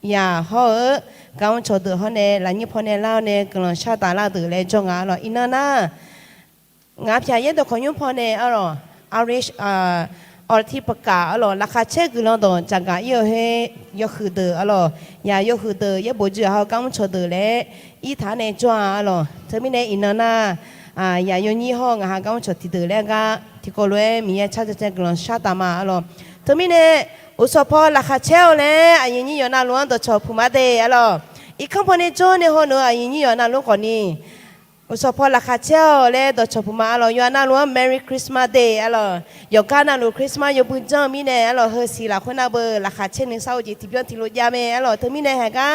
呀好，刚找到好呢，来日跑呢老呢，可能下大拉的来种啊了，因那那，俺偏也都可用跑呢，啊咯，Irish อที่ประกาศอะหรอราคาเช็คคือเราต้องจากการยกให้ยกคือเตออะหรอยายกคือเตอยบ่จื้อเฮากังชอเตอแลอีฐานในจ้าอะหรอเธอมีในอินนายายยี่ห้องหากังชอที่เตอแล้วก็ที่ก็เลยมีชาติเช็คกลอนชาตามาอะหรอเธอมีในอุสพอราคาเช่าแล้วอายุนี่อยู่น่าล้วนตัวชอผู้มาเดอะหรออีกคำพอในจ้าในห้องเนอะอายุนี่อยู่น่าล้วนกว่านี้อุสพอราคาเช่าแล้วตัวชอผู้มาอะหรออยู่น่าล้วน Merry Christmas Day อะหรอยกการน่าล้วนคริสต์มาสยกบุญจ้ามีเนี่ยอะหรอเฮอสีละคนน่าเบอร์ราคาเช่นหนึ่งเศร้าจีที่เบี้ยที่รถยาเมอะหรอเธอมีเนี่ยฮะก็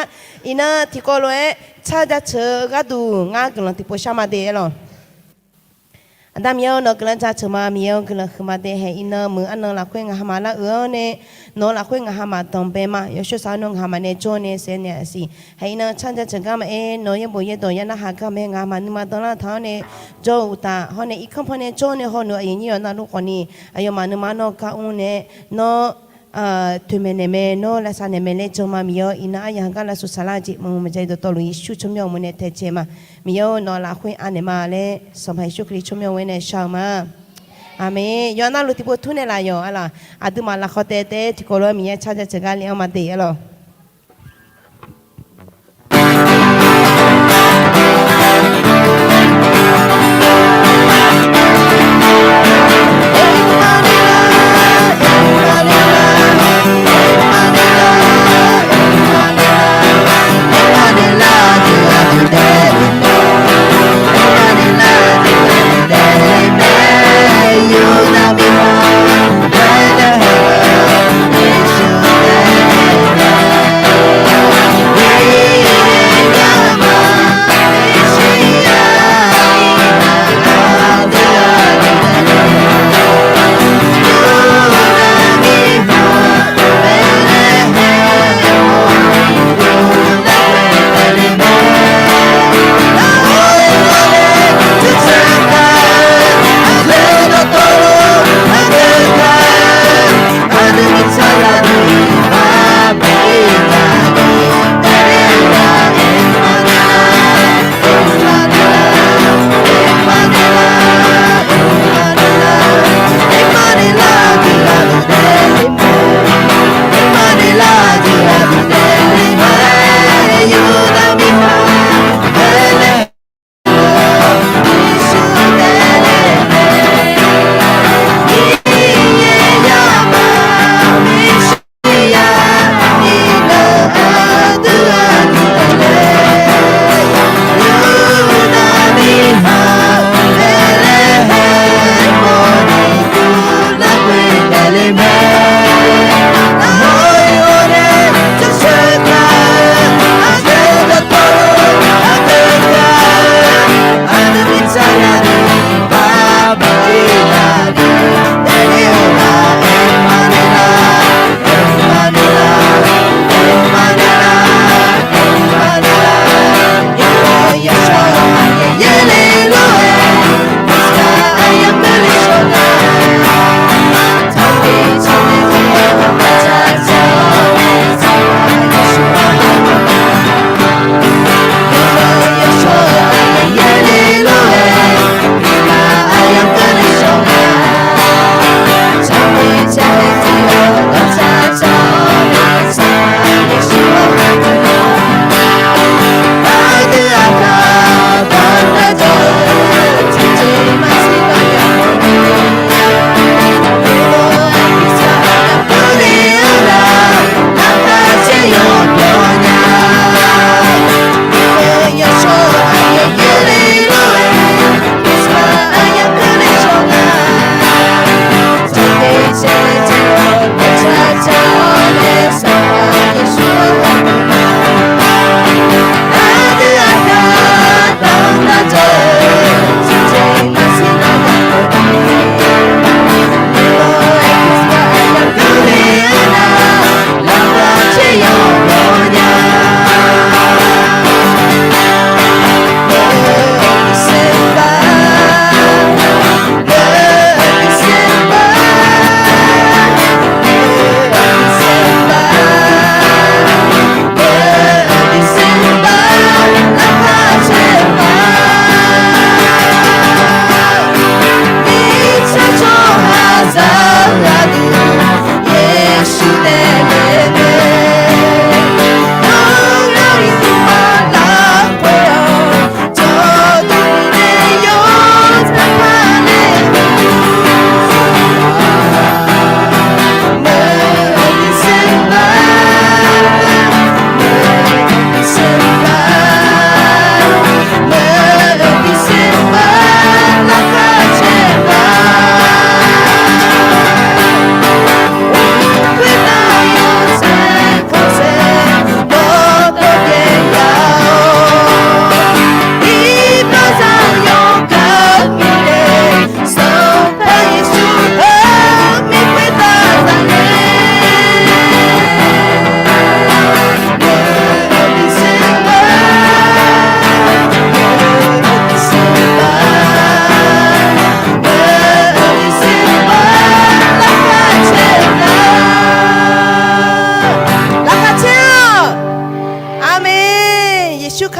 อีน่าที่ก็เลยชาจะเชื่อก็ดูงานกำลังที่พอชามาเดอะหรออันดามีเอาเนกลันจะเชื่อมามีเอากำลังขึ้นมาเดให้อินเนอร์มืออันนั้นละคุยงามาละเนี่ยนอละคุยงามาตองเปมายศสานุงามาเนี่ยโจเนี่ยเสียเนี่ยสิให้อินเนอร์ฉันจะเชื่อกันมานอยังบ่ยังตัวยังน่าหากันไม่งามันมาตอนนั้นเท่าเนี่ยโจอุตาเขาเนี่ยอีกคำพูดเนี่ยโจเนี่ยเขาเนี่ยอย่างนี้อยู่นั่นลูกคนนี้อายุมันมาโนก้าอุ้นเนี่ยนอทุเมเนเมโนละสานเนเมเลจมามีเอาอินาอย่างกันละสุสลาจิมึงมันใจตัวลุยชุชมยองมันเนี่ยเทเจมามีเอานอละคุยอันเนมาเลยสมัยชุกริชมยองเวเนชาวมาอาเมยอนาลุติบุทุเนลายออะไรอาดุมาละขอเตเตที่โคโลมีชาจะเจกาเลี้ยงมาเตะอะไร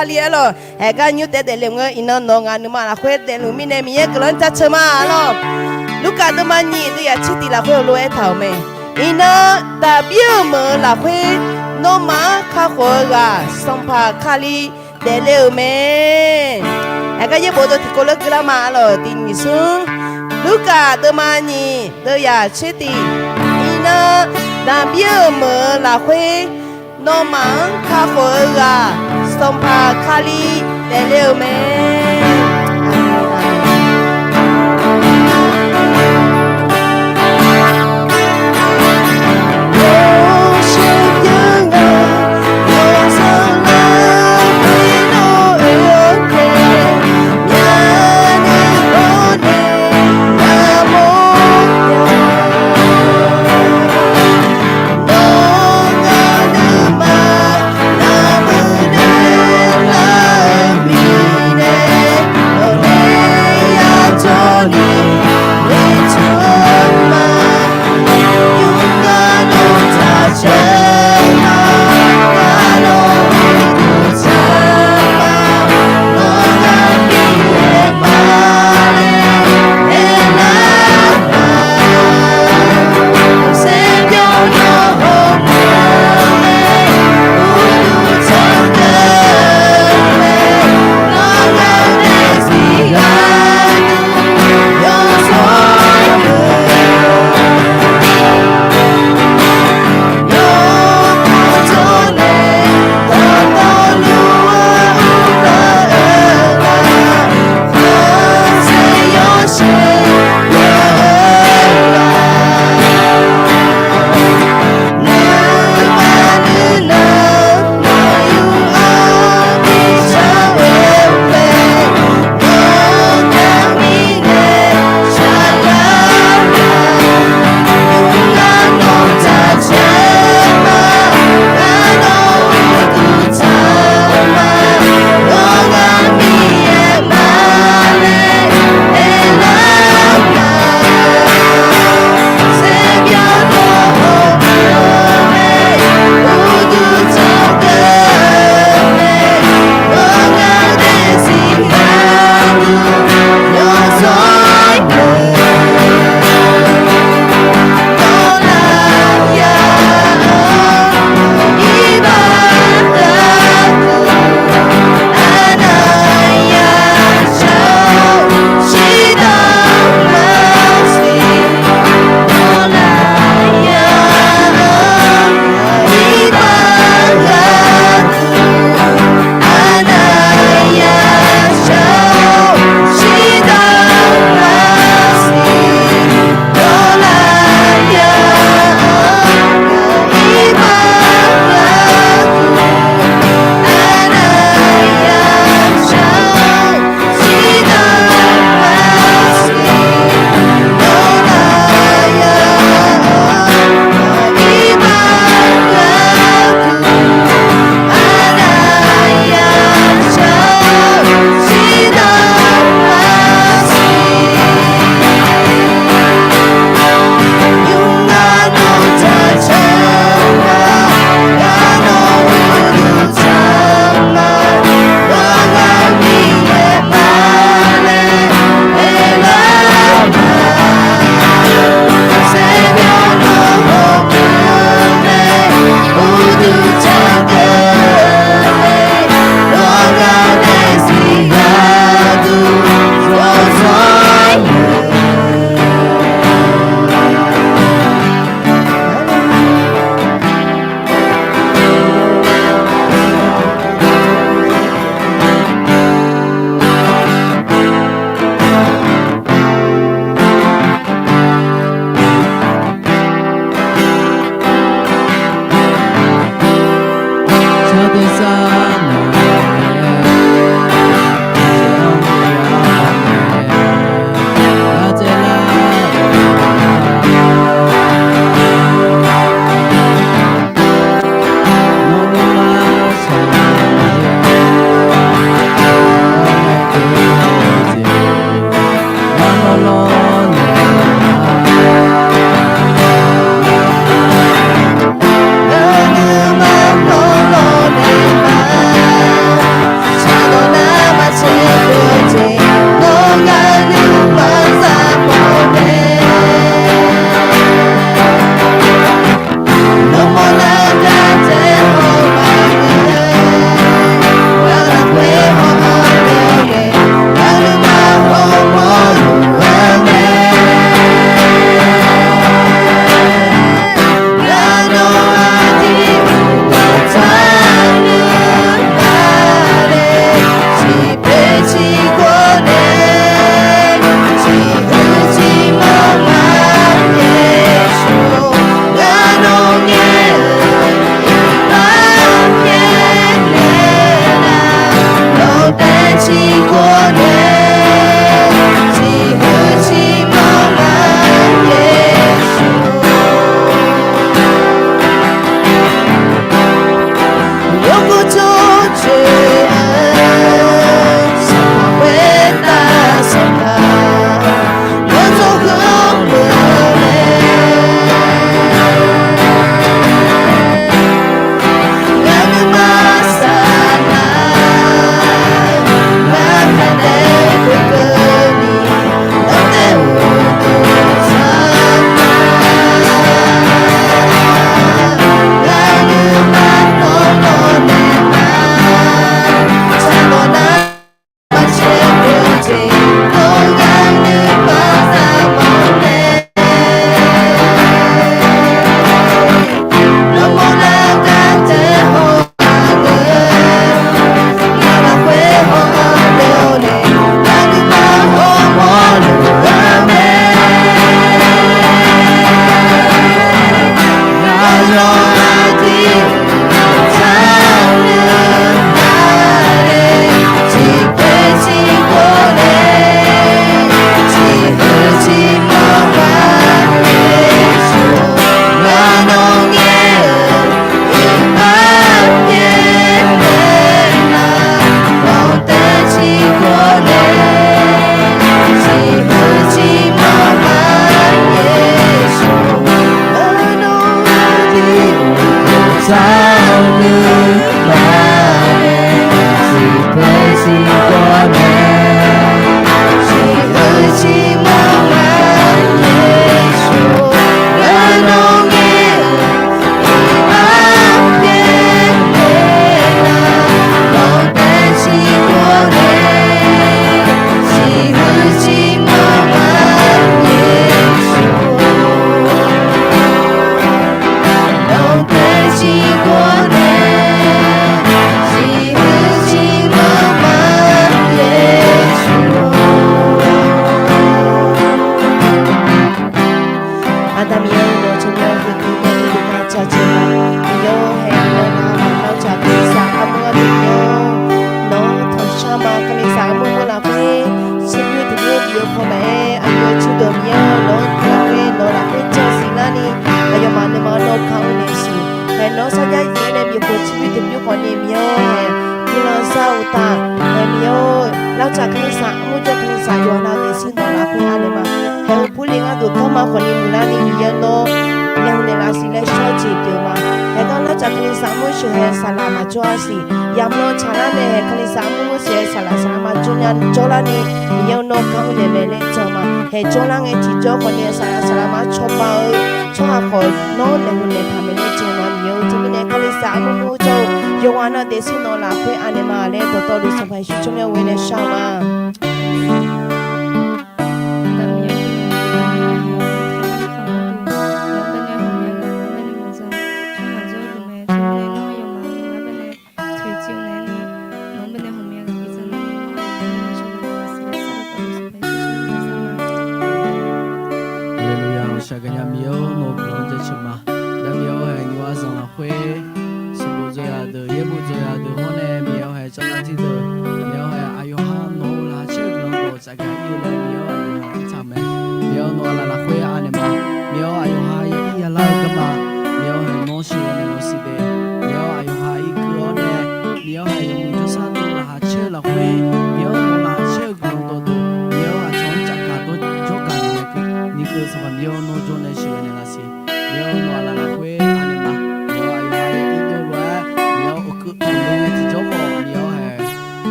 Kalielo, Ega New Dead Lemur in a no anima, where the lumine me, Glanta Chama. Luca the money, the achiti la holo et me. Ina da biumo la que no ma cahoga, Sampa Kali, de Leume. Ega ye bodo ticolo gramalo, Dinisu. Luca the money, the achiti. Ina da biumo la que no ma cahoga, Sampa Kali, de Leume.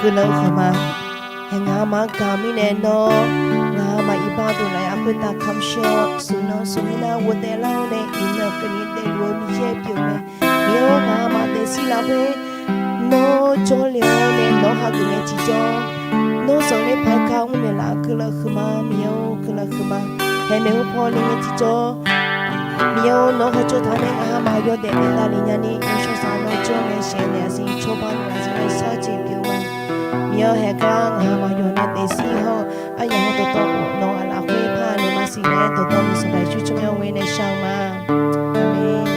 กลขมาแห่งามากามิเนโนงามาอีบาตุไลอัปตาคำชอสุนสุนินาวัเตลาเนอินกนิเตลวมิเชปิโอเนมิโองามาเตสิลาเวโนโจเลโอเนโนฮากุเนจิโจโนสงเลพายคาอุเนลากลขมามิโอกลขมาเฮเมอุพอลิเนจิโจมิโอโนฮโจทาเนอามาโยเดเนตาลิญานิโอชสาโนโจเนเชเนสิโชบานวาสิไลซาจิปิโอมามิโอเฮกางอามาโยเนเตสิโฮอายังโตโตโนอาลาเวพาเลมาสิเลโตโตมิสไลชุชงยเวเนชามาอาเมน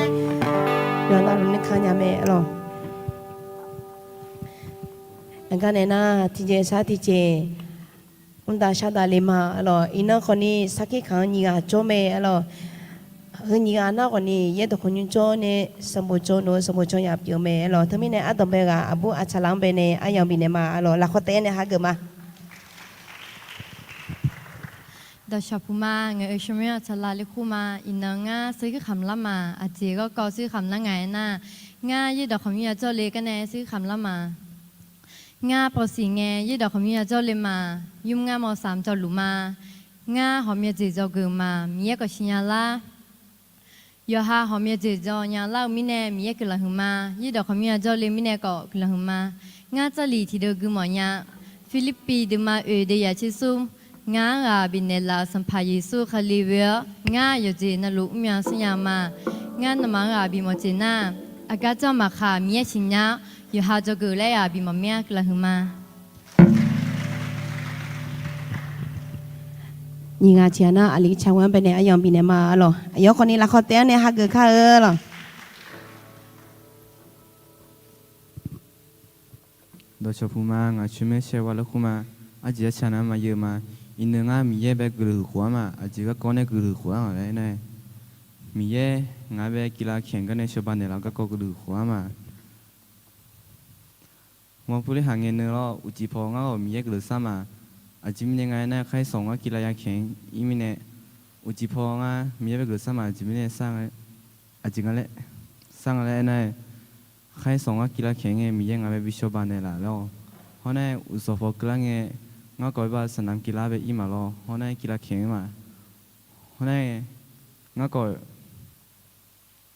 โยนาลุนิคาญาเมอโลอังกันเนนะทิเจสาทิเจอุนดาชาดาเลมาอโลอินะคนนี้สักกี่ครั้งนี่ก็โจเมอโลเฮนี่ก็น่าคนนี้เยอะคนยุ่งโจเนี่ยสมุโจโนสมุโจอยากเปียวเมอโลทั้งมีเนี่ยอัตโนเบกาอบุอัชลังเบเนอายังบินเนมาอโลลักขเตเนี่ยฮะเกิดมาดาวชาพูมาเงยชมีชลาลิคูมาอินงาซื้อคำละมาอาจีก็กอซื้อคำละไงน่ะงายี่ดอกคำยี่เจ้าเล็กกันแน่ซื้อคำละมางาปอสีเงยี่ดอกคำยี่เจ้าเลมายุ่มงามอสามเจ้าหลุมางาหอมยาจีเจ้าเกิดมามีเยก็ชิญาลายอฮาหอมยาจีเจ้าญาลามิเนมีเยกละหุมายี่ดอกคำยี่เจ้าเลมิเนก็กละหุมางาเจ้าลีที่เดกุมอยาฟิลิปปีเดมาเดียชิซุมงาบินเนลาสัมภายิสุขลีเวงาโยเจนลุเมียสยามางานมังบิมเจนาอากาศมาขามีชิญญาอยู่หาจกุเลยบิมเมียกละหุมายิงอาเชียนะอลิชาวันเป็นเนี่ยอายังบินเนี่ยมาหรออายคนนี้ละเขาเต้เนี่ยฮักเกิดข้าหรอโดยเฉพาะมางาชิเมเชวาลคุมาอาจีชนะมาเยอะมาอินเนงามีเย่เบกลือหัวมาอาจีก็ก้อนเนกลือหัวอะไรเนี่ยมีเย่งาเบกีฬาแข่งกันในชบันเนี่ยเราก็กลือหัวมาเมื่อผู้เล่นหางเงินเนออุจิพองามีเย่กลือซ้ำมาอาจีมียังไงเนี่ยใครส่งว่ากีฬาแข่งอีมีเนี่ยอุจิพองามีเย่เบกลือซ้ำมาอาจีมีเนี่ยสร้างอาจีกันเลยสร้างอะไรเนี่ยใครส่งว่ากีฬาแข่งมีเย่งาเบบิชบันเนี่ยละแล้วเพราะเนี่ยอุศฟกลางเงงาก่อยบ้านสนามกีฬาไปอีมาลอเพราะในกีฬาแข่งมาเพราะในงาก่อย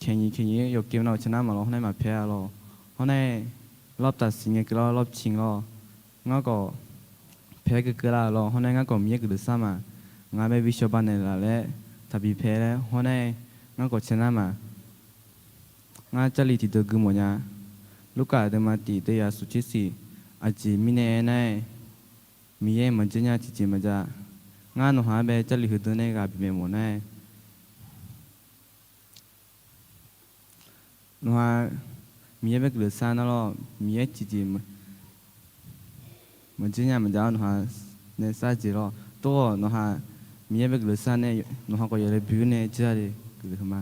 แข่งยี่ยกเกมเราชนะมาลอเพราะในมาแพ้ลอเพราะในรอบตัดสินกีฬารอบชิงลองาก่อแพ้กีฬาลอเพราะในงาก่อมีเกิดซ้ำมางาไม่วิชวบ้านในละและถ้าบีแพ้แล้วเพราะในงาก่อชนะมางาจะลีติดตัวกุมเนี่ยลูกกาเดมาตีเตียสุชิสีอาจีมิเน่ในมีเย่มันจะเนี่ยจริงๆมันจะงานหนูหาแบบจะหลีกตัวเนี่ยกับบีเมหมดแน่หนูหามีเย่แบบเกลือซ่านั่นหรอมีเย่จริงๆมันจะเนี่ยมันจะหนูหาเนี่ยซ่าจีหรอตัวหนูหามีเย่แบบเกลือซ่าเนี่ยหนูหาก็ยังบิวเนี่ยจะได้เกลือมา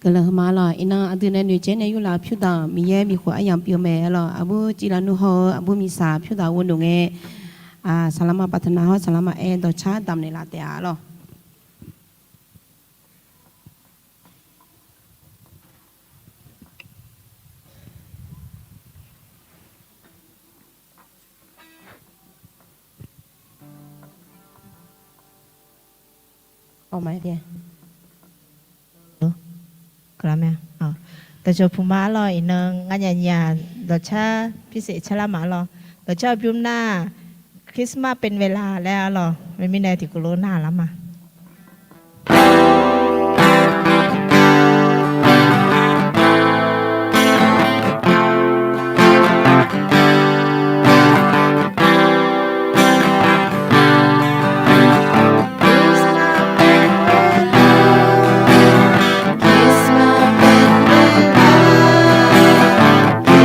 ก็เลยมาล่ะอินาอันเดียนเนี่ยเจนอยู่ลาพิวดามีแย่มีหัวอย่างเปียวแม่ล่ะอาบุจิรานุฮออาบุมีสาพิวดาวนดงเอสลามาปัตนาฮอสลามาดอชาดำในลาเตียล่ะออกไหมเดียกลับไหมอ๋อแต่จบพูมาลอยนึงงานยาดอชาพิเศษชลามาลอดอชาบิมหน้าคริสต์มาสเป็นเวลาแล้วลอไม่มีแนวที่กุโลหน้าแล้วมา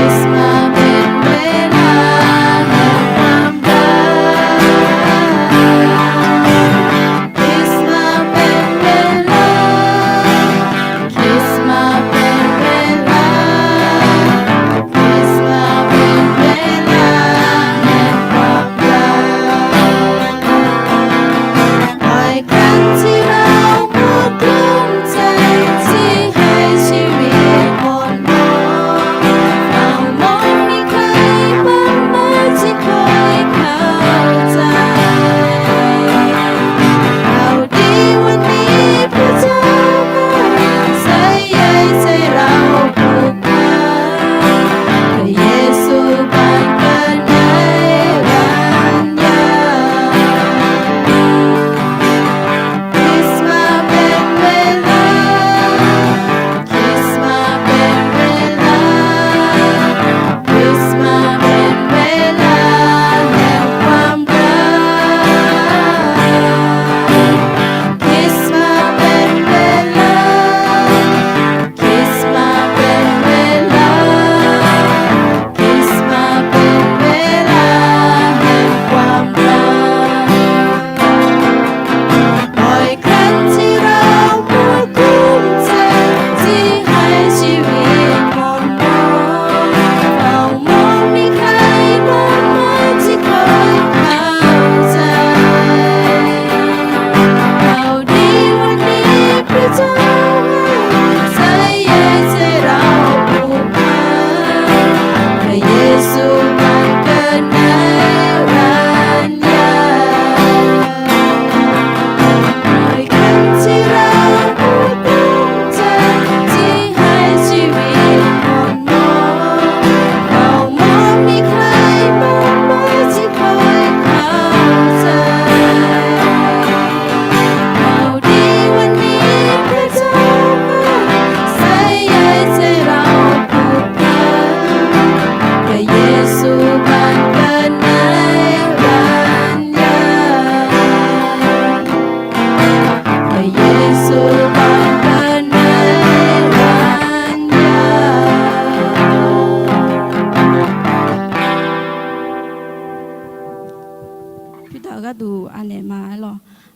It's my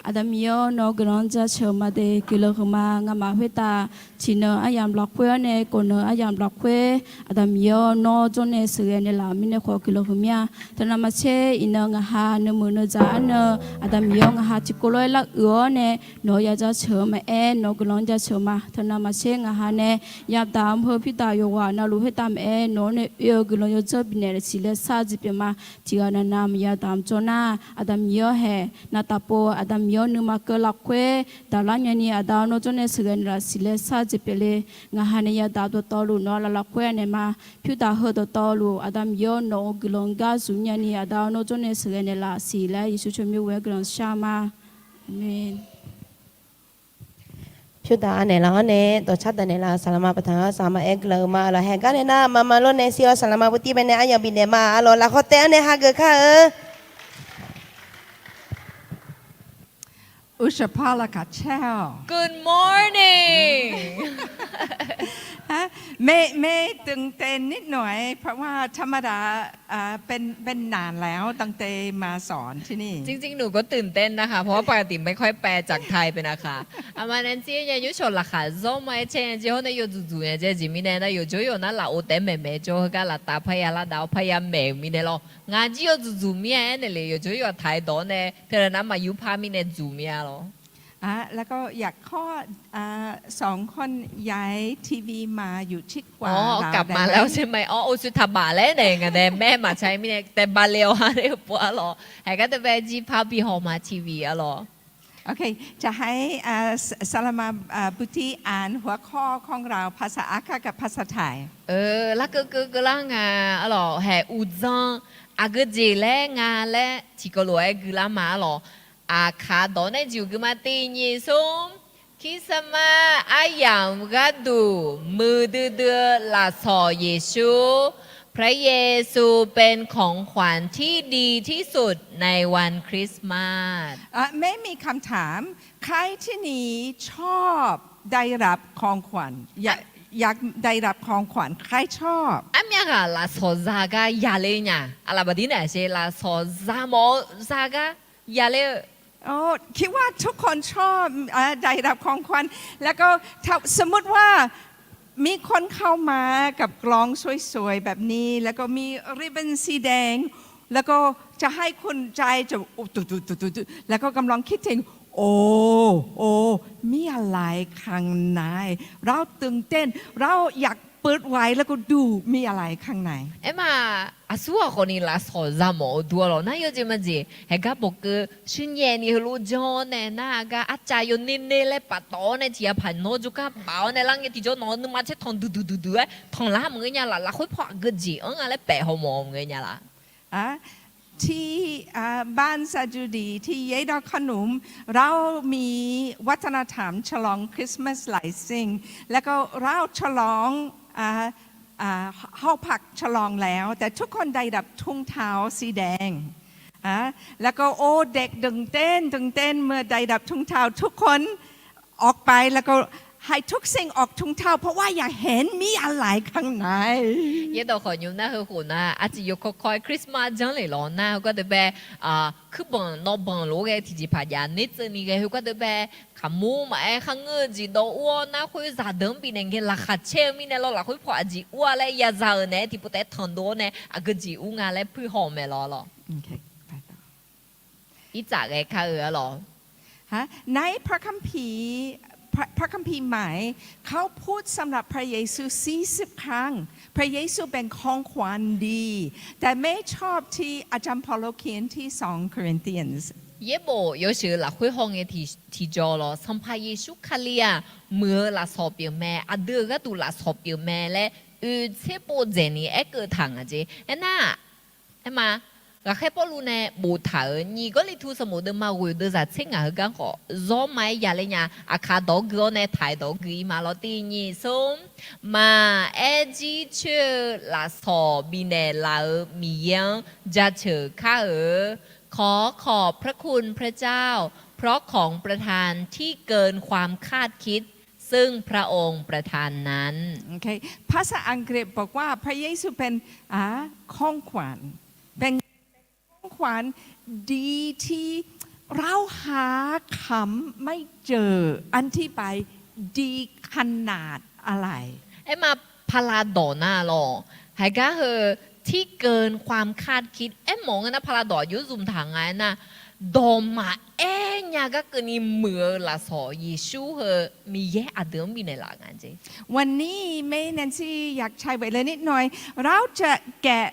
อาดามิโอโนกรอนจะเชื่อมาเดกิโลขมางามาเวตาชินเนออายามล็อกเพื่อเนโกเนออายามล็อกเพื่ออาดามิโอโนจนเนเสือเนลามิเนขอกิโลขมียตนามาเชอินเนงาฮาเนมือเนจาเนอาดามิโองาฮาจิโกลอยลักเอือเนโนยาจะเชื่อมาโนกรอนจะเชื่อมาตนามาเชงาฮาเนยาตามเพื่อพิตาโยวานาลูเฮตามโนเนเอือกรอนยจะบินเนสิเลซาจิเปมาจิกานานามยาตามจนาอาดามิโอเฮนาตาโปอาดามิโอนึมาเกลักเควดาลาญานีอาดาวโนจนเนสเกนราสิเลซาจิเปเลงาฮาเนยาดาวตอลูนอลาลักเควเนมาพิตาเฮตตอลูอาดามิโอโนกลงกาซุญานีอาดาวโนจนเนสเกนลาสิเลยิสุชมิเวกรันชามาอาเมน พิวตาเนลาเนตัวชัดเนลาสลามาปะทาสามาเอกเลมาละแหกันเนนะมาโลเนซิโอสลามาบุติเบเนอายาบินเนมาอโลละขอเตเนฮะเกค่ะอุชพาลกาเชล Good morning ฮะเมตึงเต้นนิดหน่อยเพราะว่าธรรมดาเป็นนานแล้วตั้งแต่มาสอนที่นี่ จริงๆ หนูก็ตื่นเต้นนะคะ เพราะว่าปกติไม่ค่อยแปลจากไทยเป็นนะคะอามานั้นที่ยังยุ่ชนละค่ะโซมาเชนที่เขาในยูจูเนี่ยเจจิมิเนนะยูจูอยู่นั่นละโอเตเมเมโจก็ละตาพยาละดาวพยาเมมิเนโลงานที่ยูจูเมียเนี่ยเลยยูจูอยู่ไทยโดนเนี่ยเธอนั้นมายูพามิเนจูเมียโล แล้วก็อยากข้อสองคนย้ายทีวีมาอยู่ชิดกว่า อ๋อ เรา กลับมา ได้ไห แล้วใช่ไหมอ๋อโอสุทบาแล้วเนี่ยไงแต่แม่มาใช้มิเนแต่บาเลวฮะเรียบร้อยหรอไอ้ก็จะไปจีพาบีฮอมาทีวีอะหรอ โอเคจะให้สลามาบุตรีอ่านหัวข้อของเราภาษาอาคากับภาษาไทย แล้วก็ล่างอ่ะอ๋อแห่อุจงอาก็เจเล่งาเล่ที่ก็รวยกุลามาหรออาคาดอนในจิวกุมาตีนิสมคิสมาอายามกัดดูมือดื้อลาสอเยซูพระเยซูเป็นของขวัญที่ดีที่สุดในวันคริสต์มาส ไม่มีคำถามใครที่นี่ชอบได้รับของขวัญอยากได้รับของขวัญใครชอบ อันนี้ก็ลาสอซากายาเลเนี่ยอะไรแบบนี้เนี่ยใช่ลาสอซามอซากายาเล คิดว่าทุกคนชอบได้รับของขวัญแล้วก็สมมติว่ามีคนเข้ามากับกลองสวยๆแบบนี้ แล้วก็มีริบบิ้นสีแดง แล้วก็จะให้คนใจจะตุแล้วก็กำลังคิดถึงโอ้มีอะไรข้างในเราตื่นเต้นเราอยากเปิดไว้แล้วก็ดูมีอะไรข้างใน เอ็มอาสัวคนนี้ลาสอซามอดัวหรอน่าอยู่จริงมั้ยจีเฮก็บอกคือชุนเย็นนี่รู้จอเนี่ยน่าก็อาจารย์ยนินเนี่ยเลยปัดต่อเนี่ยที่ผ่านโนจุก้าเบาเนี่ยหลังเนี่ยที่จอนอนนึกมาเช็ดทองดูทองล้ามึงเนี่ยละคุยพอก็จีอะไรแปะหัวมองมึงเนี่ยละ ที่บ้านซาจูดีที่เยดอกขนมเรามีวัฒนธรรมฉลองคริสต์มาสหลายสิ่งแล้วก็เราฉลองห้องผักฉลองแล้วแต่ทุกคนได้รับทุ่งเท้าสีแดงแล้วก็เด็กดึงเต้นเมื่อได้รับทุ่งเท้าทุกคนออกไปแล้วก็ให้ทุกสิ่งออกทุ่งเท้าเพราะว่าอยากเห็นมีอะไรข้างใน เยดอกขอยุ่งนะคือคนนะอาจจะยกคอยคริสต์มาสจังเลยหรอนะก็จะแบบคือบังนอบังโลกที่จีพายานิดนี่ก็คือก็จะแบบขมูมาข้างเงือจีโดอ้วนนะคุยจะเดิมปีนึงก็ราคาเชื่อมีเนี่ยเราหลักคุยพอจีอ้วนเลยยาจาเนี่ยที่พูดแต่ทันโดเนี่ยก็จีอ้วนอะไรพูดหอมไม่รอหรออีจากไอ้ข้าหรอในพระคัมภีร์ใหม่เขาพูดสำหรับพระเยซู40 ครั้งพระเยซูเป็นของขวัญดีแต่ไม่ชอบที่อาจารย์เปาโลเขียนที่2 Corinthians เย่โบ有时啦会行嘅提咗咯，สัมภาယေရှုခလီယာเมื่อละสอบเปียแม่อเดือก็ดูละสอบเปียแม่และเชโปเจนี่เอเกิดทางอ่ะเจน่ะเอ็มมาก็แค่ปอลูเน่บูถานี่ก็เลยทุสมุดมาวิวเดจะเชิงอ่ะกันก็รอไม่ยาเลยเนี่ยอาคาดอกก็เนี่ยถ่ายดอกมาแล้วตีนี่ส้มมาจีเชื่อละสอบบินเนลามียังจะเชื่อข้าขอบพระคุณพระเจ้าเพราะของประทานที่เกินความคาดคิดซึ่งพระองค์ประทานนั้นภาษาอังกฤษบอกว่าพระเยซูเป็นของขวัญเป็นของขวัญดีที่ เราหาคำไม่เจออธิบายดีขนาดอะไร ไอ้มาพาราดอน่าหรอหายก็คือที่เกินความคาดคิดไอ้หมองนะพาราดอยุซุมทางไงนะดอมาเอ้ยก็เกินเหมือละสอเยซูเฮมีแย่อเดิมมีในหลังอันเจ วันนี้แม่แนนซี่อยากใช้ไว้เลยนิดหน่อย เราจะแกะ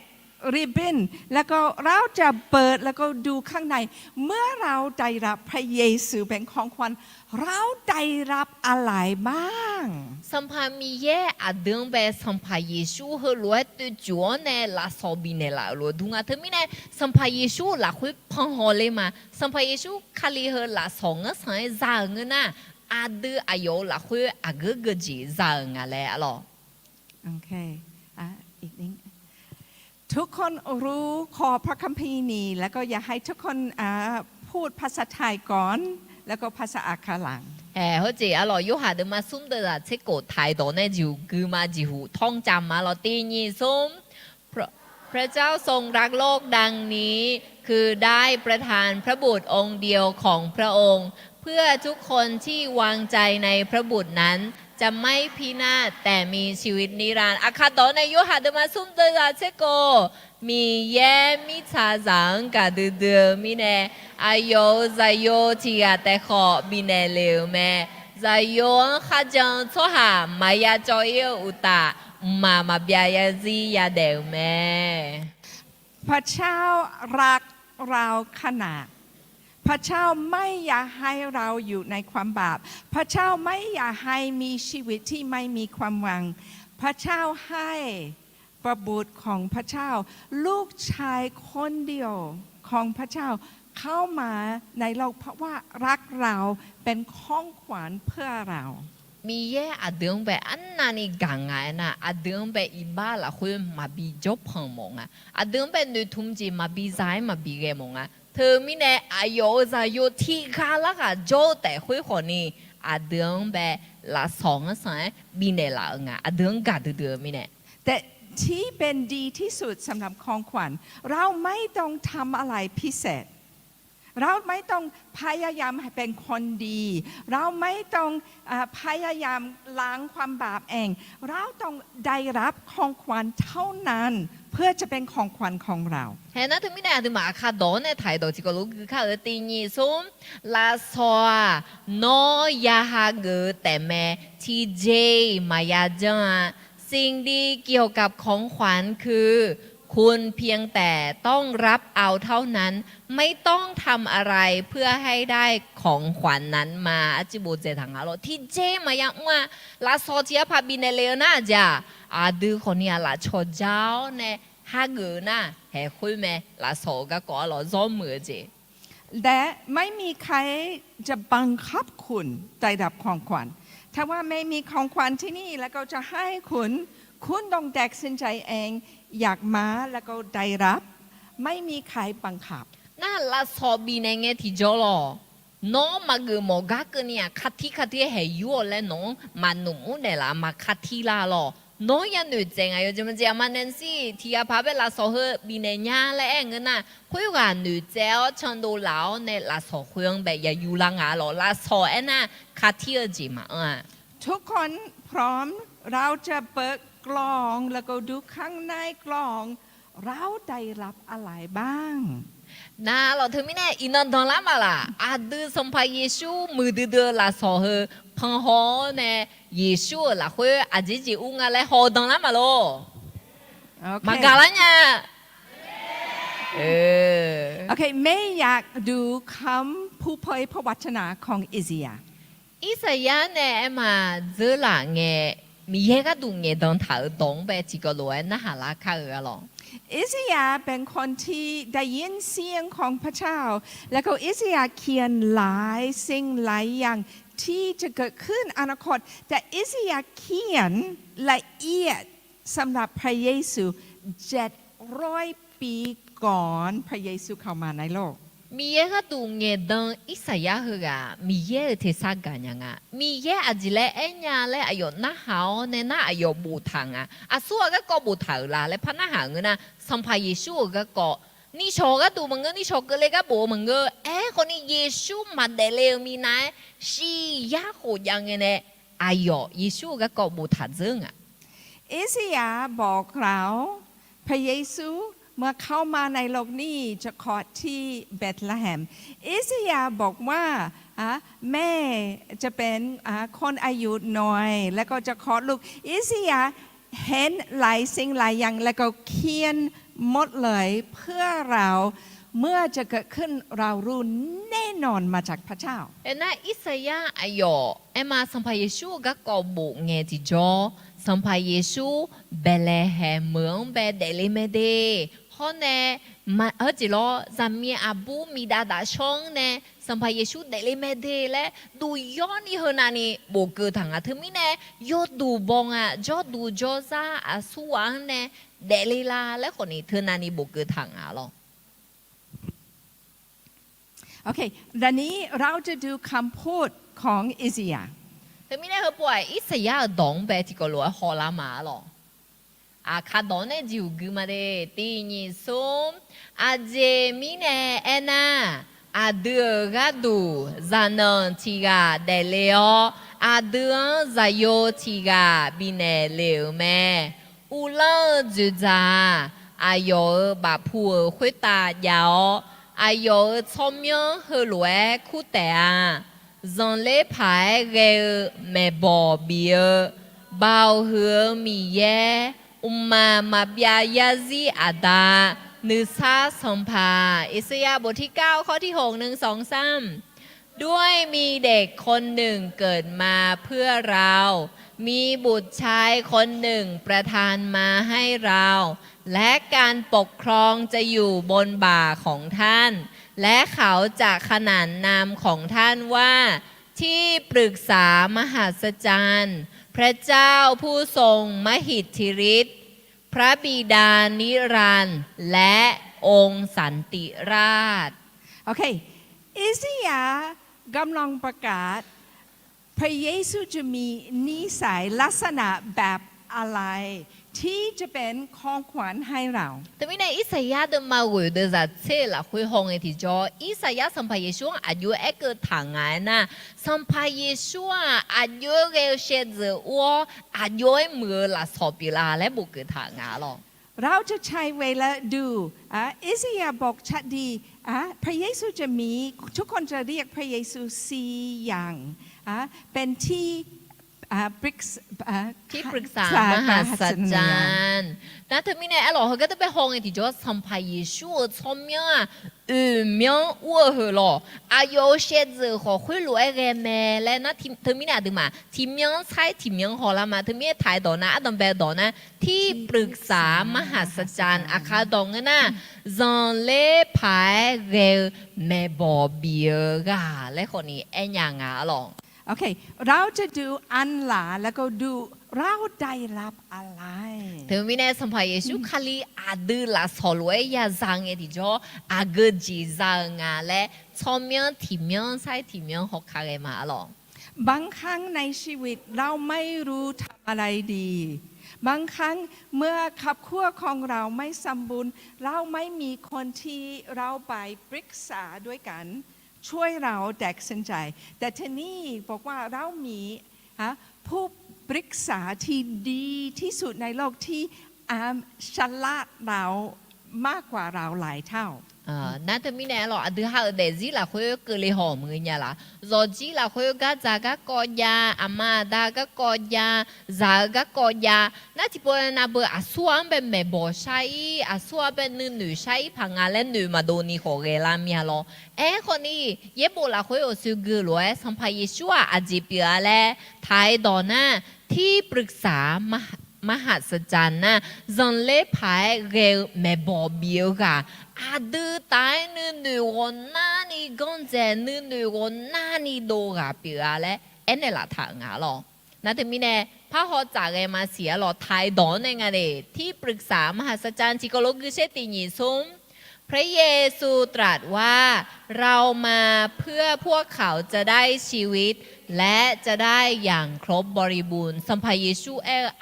ริบบิ้นแล้วก็เราจะเปิดแล้วก็ดูข้างใน เมื่อเราได้รับพระเยซูเป็นของขวัญเราได้รับอะไรบ้าง สัมภามีแย่อเดิมแบบสัมภาเยซูเฮรวยตัวจวนในละสอบีในละรวยดุงอ่ะเธอมีในสัมภาเยซูละคุยพังหอเลยมาสัมภาเยซูคาลีเฮละสองอ่ะสังจางเงินนะอาเดออายุละคุยอากเกจีจางอะไรอ่ะหรอ โอเคอีกนิดทุกคนรู้ขอพระคัมภีร์นี้แล้วก็อยากให้ทุกคนพูดภาษาไทยก่อนแล้วก็ภาษาอักขระหลัง 好似阿羅要下的嘛，送的啦，這個態度呢就佢嘛就ท่องจำมาเราตีนี้ส้มพระเจ้าทรงรักโลกดังนี้ คือได้ประทานพระบุตรองค์เดียวของพระองค์ เพื่อทุกคนที่วางใจในพระบุตรนั้น จะไม่พินาศแต่มีชีวิตนิรันดร์อาคาโตในยุหาเดมาซุมเตอเชโกมีแย่มิชาจังกาเดือมีเนอายใจโยที่อาแต่ขอมีเนเลวแม่ใจโยข้าจังโซหามายาจอยอุตามาเบียาซียาเดวแม่ พระเจ้ารักเราขนาดพระเจ้าไม่อยากให้เราอยู่ในความบาปพระเจ้าไม่อยากให้มีชีวิตที่ไม่มีความหวังพระเจ้าให้พระบุตรของพระเจ้าลูกชายคนเดียวของพระเจ้าเข้ามาในโลกเพราะว่ารักเราเป็นของขวัญเพื่อเรามีแย่อเดิมแบบอันนั้นนี่กังไงนะอเดิมแบบอีบ้าละคุยมาบีจบพังมงอ่ะอเดิมแบบนึกทุ่มจีมาบีใจมาบีเกมงอ่ะเธอมีเนี่ยอายุจะอยู่ที่ขาละก็โจแต่คุยคนนี้อเดิมแบบละสองสันบีเนี่ยละอ่ะอเดิมกัดเดือมีเนี่ยแต่ที่เป็นดีที่สุดสำหรับของขวัญเราไม่ต้องทำอะไรพิเศษเราไม่ต้องพยายามให้เป็นคนดี เราไม่ต้องพยายามล้างความบาปเอง เราต้องได้รับของขวัญเท่านั้นเพื่อจะเป็นของขวัญของเราเห็นนะถึงไม่ได้ถึงมาคาโดนในไทยโดยที่ก็รู้คือข้าตีนี้ส้มลาซอนอยาฮาเกแต่แม่ทีเจมายาจังสิ่งดีเกี่ยวกับของขวัญคือคุณเพียงแต่ต้องรับเอาเท่านั้นไม่ต้องทำอะไรเพื่อให้ได้ของขวัญนั้นมาอาจิบูเจทังฮาโลที่เจมายังว่าลาโซเจียพาบินเลวน่าจะอาดูคนนี้ลาชดเจ้าเนี่ยฮาเกน่ะเฮ้คุยแม่ลาโซก็ก่อหล่อซ้อมมือเจแต่ไม่มีใครจะบังคับคุณได้รับของขวัญถ้าว่าไม่มีของขวัญที่นี่แล้วก็จะให้คุณต้องตัดสินใจเองอยากมาแล้วก็ได้รับไม่มีใครบังคับน่าละสอบีในเงี้ยที่จอลอน้องมาเกมอกาเกเนี่ยคัดที่ให้ยูและน้องมาหนุ่มเนี่ยละมาคัดที่ละลอน้องยังหนุ่มเจงอายุจะมันจะมาเน้นสิที่อาพาเวลาสอเฮบีในย่าและเองนะคุยกันหนุ่มเจ้าชันดูเหล่าเนี่ยละสอคุยกันแบบอย่าอยู่ลังอ่ะหรอละสอเอ็นะคัดที่จีมาทุกคนพร้อมเราจะเปิดกล่องแล้วก็ดูข้างในกล่องเราได้รับอะไรบ้างน่าเราเธอไม่แน่อินนทองละมาล่ะอาดูสัมภาเยซูมือเดือละสอเฮพังหอเนี่ยเยซูละคุยอาจิจิอุ้งอะไรหอดองละมาโลมากาลันเนี่ยโอเคไม่อยากดูคำผู้เผยพระวจนะของอิสยาเนี่ยมาเจอละเงมีเยก็ดูเงดองถ่ายดองไปจีก็รวยน่าหาราคาหรออิสยาห์เป็นคนที่ได้ยินเสียงของพระเจ้าแล้วก็อิสยาห์เขียนหลายสิ่งหลายอย่างที่จะเกิดขึ้นอนาคตแต่อิสยาห์เขียนละเอียดสำหรับพระเยซู700 ปีก่อนพระเยซูเข้ามาในโลกมีเยก็ดูเงดองอิสยาห์เหรอมีเยเทศกาลยังอ่ะมีเยอาจิเลเอ็นยาเลอายุน่าหาวเนี่ยน่าอายุบูทังอ่ะอาสัวก็บูทังละและพระน่าหางนะสัมภาเยซูก็ นี่โชก็ตูมึงก็นี่โชก็เลยก็โบมึงก็คนนี้เยซูมาเดเลมีนายชียาโคยังไงเนี่ยอายอเยซูก็กบูทัดซึงอ่ะ เอสยาบอกเราพระเยซูเมื่อเข้ามาในโลกนี้จะคลอดที่เบธเลเฮมเอสยาบอกว่าแม่จะเป็นคนอายุน้อยแล้วก็จะคลอดลูกเอสยาเห็นหลายสิ่งหลายอย่างแล้วก็เขียนหมดเลยเพื่อเราเมื่อจะเกิดขึ้นเรารู้แน่นอนมาจากพระเจ้า那以赛亚哎哟，嘛สัมภาเยซูก็กบุเงจิจอสัมภาเยซูเบลเฮเมืองเบเดลิเมเดฮอนเนมาจิโลจามีอาบูมีดาดาชงเนสัมภาเยซูเดลิเมเดและดูย้อนนี่เฮนานี่โบเกิดทางอะเธอมีเนยอดดูบงอะยอดดูจอซาอาสุวางเนเดลิลาและคนนี้เธอนานี่โบเกิดทางอะหรอโอเคดังนี้เราจะดูคำพูดของอิสยาห์แต่ไม่ได้เขาป่วยอิสยาห์ดองเบติกลัวฮอลามาหรอข้าดอนเนี่ยจิวกุมาเดตีนิสุมเจมิเนเอนาเดือกาดูจานนทิกาเดเลโอเดือจายโยทิกาบินเนเลวเมอุลจุจาโยบาพูขวิตายาว有聪明和来苦的啊，人类派个没保庇，包和米耶，มาเบียยาซีอาดานึซาสมภาอิสยาห์บทที่9ข้อที่6 1 2 3ด้วยมีเด็กคนหนึ่งเกิดมาเพื่อเรามีบุตรชายคนหนึ่งประทานมาให้เราและการปกครองจะอยู่บนบ่าของท่านและเขาจะขนานนามของท่านว่าที่ปรึกษามหัศจรรย์พระเจ้าผู้ทรงมหิทธิฤทธิ์พระบิดานิรันดร์และองค์สันติราชโอเคอิสยาห์กำลังประกาศพระเยซูจะมีนิสัยลักษณะแบบอะไรที่จะเป็นของขวัญให้เราแต่ไม่ในอิสยาห์เดิมมาเวเดจะเชื่อละคุยห้องเอติจออิสยาห์สัมภาเยซูอายุเอกทางไงนะสัมภาเยซูอายุเร็วเช่นว่าอายุเมื่อละสอบปีละและบุกทางไงหรอเราจะใช้เวลาดูอิสยาห์บอกชัดดีพระเยซูจะมีทุกคนจะเรียกพระเยซู4อย่างเป็นที่ที่ปรึกษามหาสัจจรย์那他们呢？哎，老哥都被红的，就参拜耶稣聪明明我去了。有些子和会来个咩嘞？那他们呢？对嘛？ทีมยังใช้ทีมยัง好了嘛？他们ถ่ายต่อนะอันแบบต่อนะที่ปรึกษามหาสัจจรรย์อาคาดองนะจังเล่พายเร็วแม่บอเบียกาและคนนี้เอ็นยังอ่ะหรอโอเคเราจะดูอันหลาแล้วก็ดูเราได้รับอะไรเธอไม่แน่สัมภาเยซูคลีดูละสโลยยาจังเอติจอเกจิจังอ่ะและชอมยังทีมยังใช้ทีมยังหกคาเกมาหรอบางครั้งในชีวิตเราไม่รู้ทำอะไรดีบางครั้งเมื่อครอบครัวของเราไม่สมบูรณ์เราไม่มีคนที่เราไปปรึกษาด้วยกันช่วยเราแตกสินใจแต่ทีนี้บอกว่าเรามีผู้ปรึกษาที่ดีที่สุดในโลกที่ฉลาดเรามากกว่าเราหลายเท่านั่นทำไมเนี่ยหรอดูฮะเดจิละคุยก็เลยหอมเงี้ยล่ะรอจิละคุยก็จาก็กอยาอามาดาก็กอยาจาก็กอยานั่นที่พูดนะเบอร์อาสวมเป็นแม่บอใช้อาสวมเป็นหนุ่ใช้พังงานเล่นหนุ่มาโดนี่ขอเกลามีฮะหรอคนนี้เย็บบุละคุยโอสุกุลวยสัมภาเยซูอาจิเปียแลไทยดอน่าที่ปรึกษามหัศจรรย์นะจังเล่พายเร็วแม่บอเบียกะดูตายนึวันนั้นนี่กงเจนึวันนั้นนี่โดกะเปียแลเนี่ยละทางอ่ะหรอนั่นถึงมีเนี่ยพระเขาจากเอมาเสียหรอไทยดอนเองไงเดที่ปรึกษามหัศจรรย์จิโกโลกุเชติญิสมพ พระเยซูตรัสว่าเรามาเพื่อพวกเขาจะได้ชีวิต และจะได้อย่างครบบริบูรณ์สัมภเยซู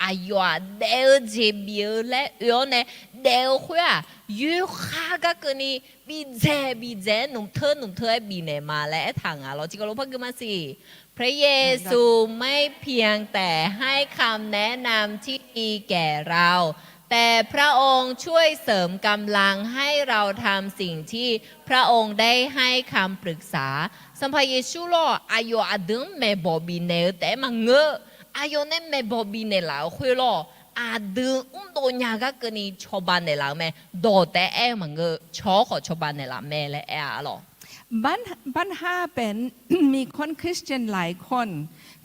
อายุเดลเจเบียและเออเนเดลหัวยูฮากะกนี่บีเจหนุ่มเธอบีเนมาและทางเราจิกโลพักมาสิพระเยซูไม่เพียงแต่ให้คำแนะนำที่ดีแก่เราแต่พระองค์ช่วยเสริมกำลังให้เราทำสิ่งที่พระองค์ได้ให้คำปรึกษาสัมภเยซูล่ออายุอดึงเมบอบีเนแต่มังเงออายุเนเมบอบีเนลาคุยล่ออาดึงโดนยากกนี่ชอบานเนลาแม่โดแต่มังเงอชอขอชอบานเนลาแม่และอะล่อปัญหาเป็น มีคนคริสเตียนหลายคน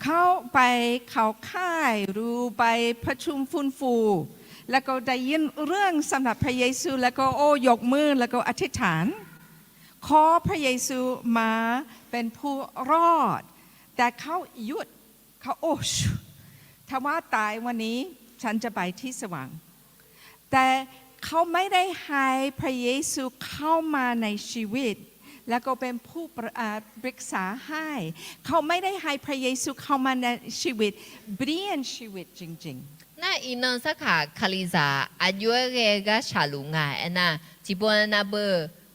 เข้าไปเขาค่ายหรือไปประชุมฟื้นฟูแล้วก็ได้ยินเรื่องสำหรับพระเยซูแล้วก็ยกมือแล้วก็อธิษฐานขอพระเยซูมาเป็นผู้รอดแต่เขาหยุดเขาถ้าว่าตายวันนี้ฉันจะไปที่สว่างแต่เขาไม่ได้ให้พระเยซูเข้ามาในชีวิตแล้วก็เป็นผู้ปรึกษาให้เขาไม่ได้ให้พระเยซูเข้ามาในชีวิตเปลี่ยนชีวิตจริงๆน่าอินสักขาคาลิซาอายุเกกาชาลุงาน่ะจิบวนนาเบอ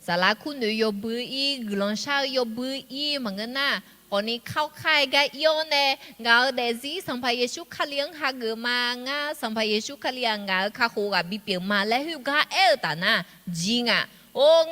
สาราคุณยบอีกลอนชายบอีมันก็น่ะคนนี้เข้าค่ายกันโยนเน่งาเดซี่สัมภเยซูขเลี้ยงหากมางาสัมภเยซูขเลี้ยงงาข้าหูกับบิเปียมาและฮิวกาตาน่ะจริงอ่ะ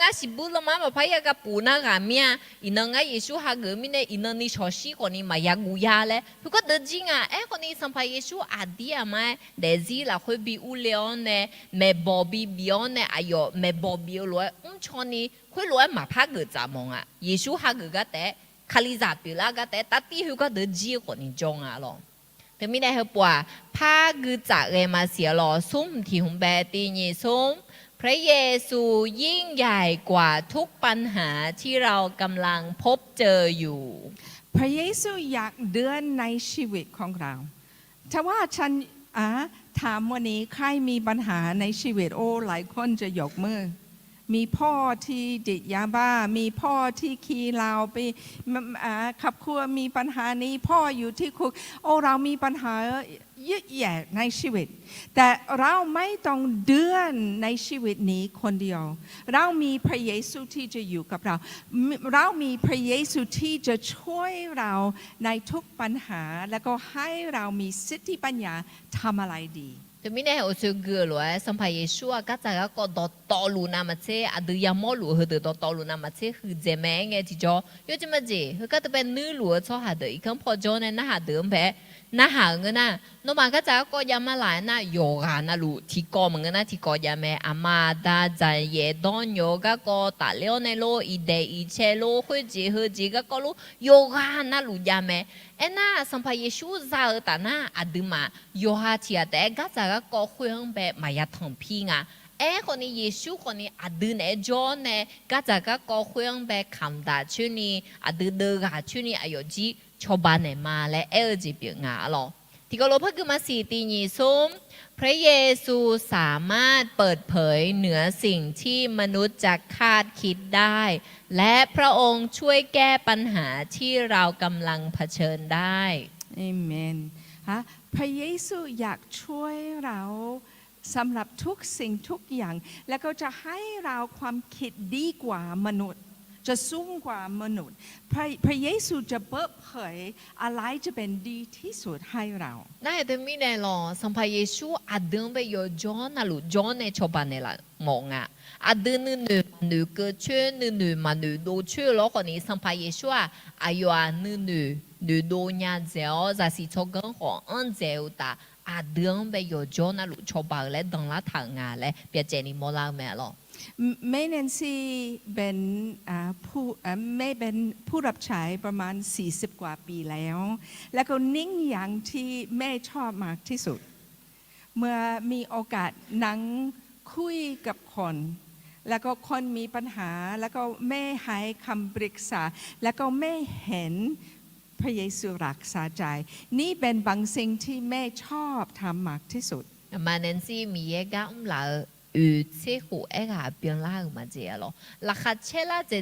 งาสิบุลมาพายกับปูนากามีอินงาเยซูหากมิเนอินนี่ชอชีคนนี้มายากุยาเลยฮิวก็เดจริงอ่ะคนนี้สัมภเยซูอาดีอ่ะมาเดซี่ละคุยบิอุเลออนเน่เมบอบีบิออนเน่อายุเมบอบิลวยชอนี้คุยลวยมาพักจามองอ่ะเยซูหากก็แต่คาลิซาปิลากแต่ตัดที่เขาก็เดือดจีคนนี้จงอ่ะหรอแต่ไม่ได้เหรอปัวพากือจากเรมาเสียหรอซุ้มที่หุ่นแบบตีนี่ซุ้มพระเยซูยิ่งใหญ่กว่าทุกปัญหาที่เรากำลังพบเจออยู่พระเยซูอยากเดินในชีวิตของเราถ้าว่าฉันถามวันนี้ใครมีปัญหาในชีวิตหลายคนจะยกมือมีพ่อที่ติดยาบ้ามีพ่อที่ขี้เหล้าไปครอบครัวมีปัญหานี้พ่ออยู่ที่คุกเรามีปัญหาเยอะแยะในชีวิตแต่เราไม่ต้องเดินในชีวิตนี้คนเดียวเรามีพระเยซูที่จะอยู่กับเรามีพระเยซูที่จะช่วยเราในทุกปัญหาแล้วก็ให้เรามีสติปัญญาทำอะไรดีแต่ไม่ได้เอาเชือกเลยสัมภเยซูก็จะก็ตอลูนามาเชอดียามอลูเฮเดตอลูนามาเชคือเจแมงไงที่จ่อยจะมาเจเฮก็จะเป็นนื้อหลัวชอบหาเดอีกคำพอจ่อเนี่ยน่าหาเดิมแบบน่าหาเงินน่ะโนมาก็จะก็ยามาหลายน่ะโยกาน่ะลูที่ก็เหมือนกันน่ะที่ก็ยาแม่อามาดาจันเยดอนโยก็ตาเลี้ยวในโลอีเดอีเชโลคุยจีเฮจีก็ลูโยกาน่ะลูยาแม่น่ะสัมภเยซูซาตาน่ะอดีมาโยฮาที่แต่ก็จะก็คุยแบบมายาทองพิงอ่ะคนนี้เยซูคนนี้อดีเนี่ยจอเนี่ยก็จะก็คุยแบบคำด่าชื่อนี้อดีเดือดชื่อนี้อายุจีชาวบ้านเนี่ยมาและจีเปียงาหรอที่ก็ลบพักมาสีตีนีส้มพระเยซูสามารถเปิดเผยเหนือสิ่งที่มนุษย์จะคาดคิดได้และพระองค์ช่วยแก้ปัญหาที่เรากำลังเผชิญได้เอเมนพระเยซูอยากช่วยเราสำหรับทุกสิ่งทุกอย่างแล้วก็จะให้เราความคิดดีกว่ามนุษย์จะสูงกว่ามนุษย์พระเยซูจะเปิดเผยอะไรจะเป็นดีที่สุดให้เราได้แต่ไม่ได้หรอสัมภเยซูอาดึงไปโยจอนะลูจอในชาวบ้านเนี่ยละมองอาดึงนูเกิดชื่อนูมานูดูชื่อแล้วคนนี้สัมภเยซูอายุนูดูญาเจ้าจะสิชกันของอันเจ้าตาอาดึงไปโยจอนะลูชาวบ้านและดังละทางและเปียเจนี่มอลาแม่หรอแม่แนนซี่เป็นแม่เป็นผู้รับใช้ประมาณ40กว่าปีแล้วแล้วก็นิ่งอย่างที่แม่ชอบมากที่สุดเมื่อมีโอกาสนั่งคุยกับคนแล้วก็คนมีปัญหาแล้วก็แม่ให้คำปรึกษาแล้วก็แม่เห็นพระเยซูรักษาใจนี่เป็นบางสิ่งที่แม่ชอบทำมากที่สุดมาแนนซี่มีเยกะลา切乎一个变啦嘛这咯，拉卡切啦这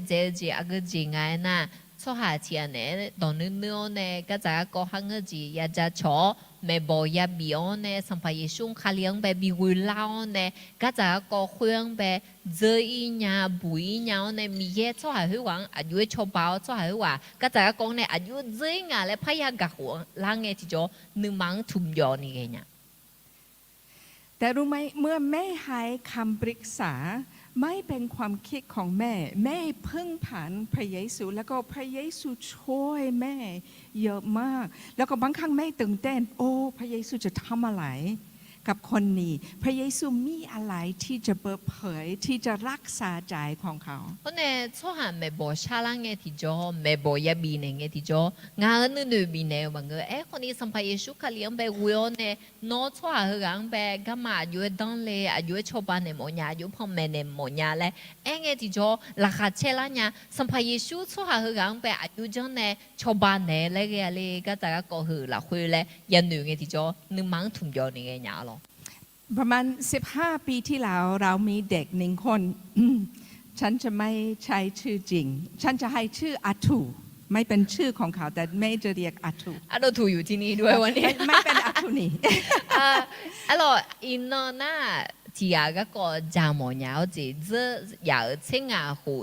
啊个真爱呐，错下天呢，当你呢，个在个行个字也在错。ไม่บอกยาบิโอเนี่ยสัมภาระชุ่มขาเลี้ยงแบบบิวลาวเนี่ยก็จะก็เครื่องแบบเจออีหยาบุยหยาเนี่ยมีเยอะชอบหาหัวอายุชอบเบาชอบหาหัวก็จะก็เนี่ยอายุเจอหยาและพยากหัวล่างเนี่ยที่จะนึกมังทุ่มยอนี่ไงเนี่ย แต่รู้ไหมเมื่อแม่ให้คำปรึกษาไม่เป็นความคิดของแม่แม่พึ่งผ่านพระเยซูแล้วก็พระเยซูช่วยแม่เยอะมากแล้วก็บางครั้งแม่ตื่นเต้นโอ้พระเยซูจะทำอะไรกับคนนี้พระเยซูมีอะไรที่จะเปิดเผยที่จะรักษาใจของเขา เพราะเนี่ยชอบหาไม่บอกชาลังเนี่ยที่จะไม่บอกยาบีเนี่ยที่จะงานนู่นบีเนี่ยบางเอ้คนนี้สัมภาระชุกขาเลี้ยงแบบวิโอเนี่ยน้องชอบหาเรื่องแบบก็มาอายุดังเลยอายุชาวบ้านเนี่ยหมดอายุพ่อแม่เนี่ยหมดเลยเนี่ยที่จะราคาเชลันเนี่ยสัมภาระชุชอบหาเรื่องแบบอายุจังเนี่ยชาวบ้านเนี่ยเลยก็จะก็คือหลักคุยเลยยันหนึ่งเนี่ยที่จะนึกมังทุ่มยอนี่ไงเนี่ยหรอประมาณ15 ปีที่แล้วเรามีเด็กหนึ่งคน ฉันจะไม่ใช้ชื่อจริงฉันจะให้ชื่ออาทูไม่เป็นชื่อของเขาแต่แม่จะเรียกอาทูอาทูอยู่ที่นี่ด้วยวันนี้ไม่เป็นอาทูนี่alors il n'en a ที่อยากก็จามอเนี่ยจะอยากเช่นอ่ะหู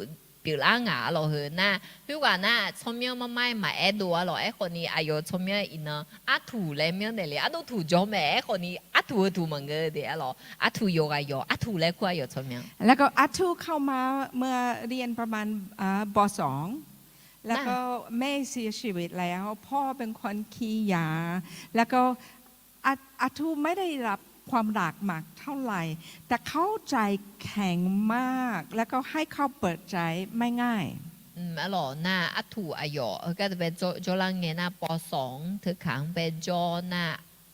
表拉牙落去那，如果那聪明妈妈买爱多咯，爱可你哎哟聪明伊呢，阿土来面的哩，阿都土咗咩？爱可你阿土土问个的咯，阿土有哎哟，阿土来过有聪明。แล้วก็อาทูเข้ามาเมื่อเรียนประมาณป.2 แล้วก็แม่เสียชีวิตแล้วพ่อเป็นคนขี้ยาแล้วก็อาทูไม่ได้รับความรักมากเท่าไหร่แต่เข้าใจแข็งมากแล้วก็ให้เขาเปิดใจไม่ง่ายอะหรอน่าอัถูอะหยอก็จะเป็นโจลังเงี้ยน่าป.2 เธอขังเป็นโจน่า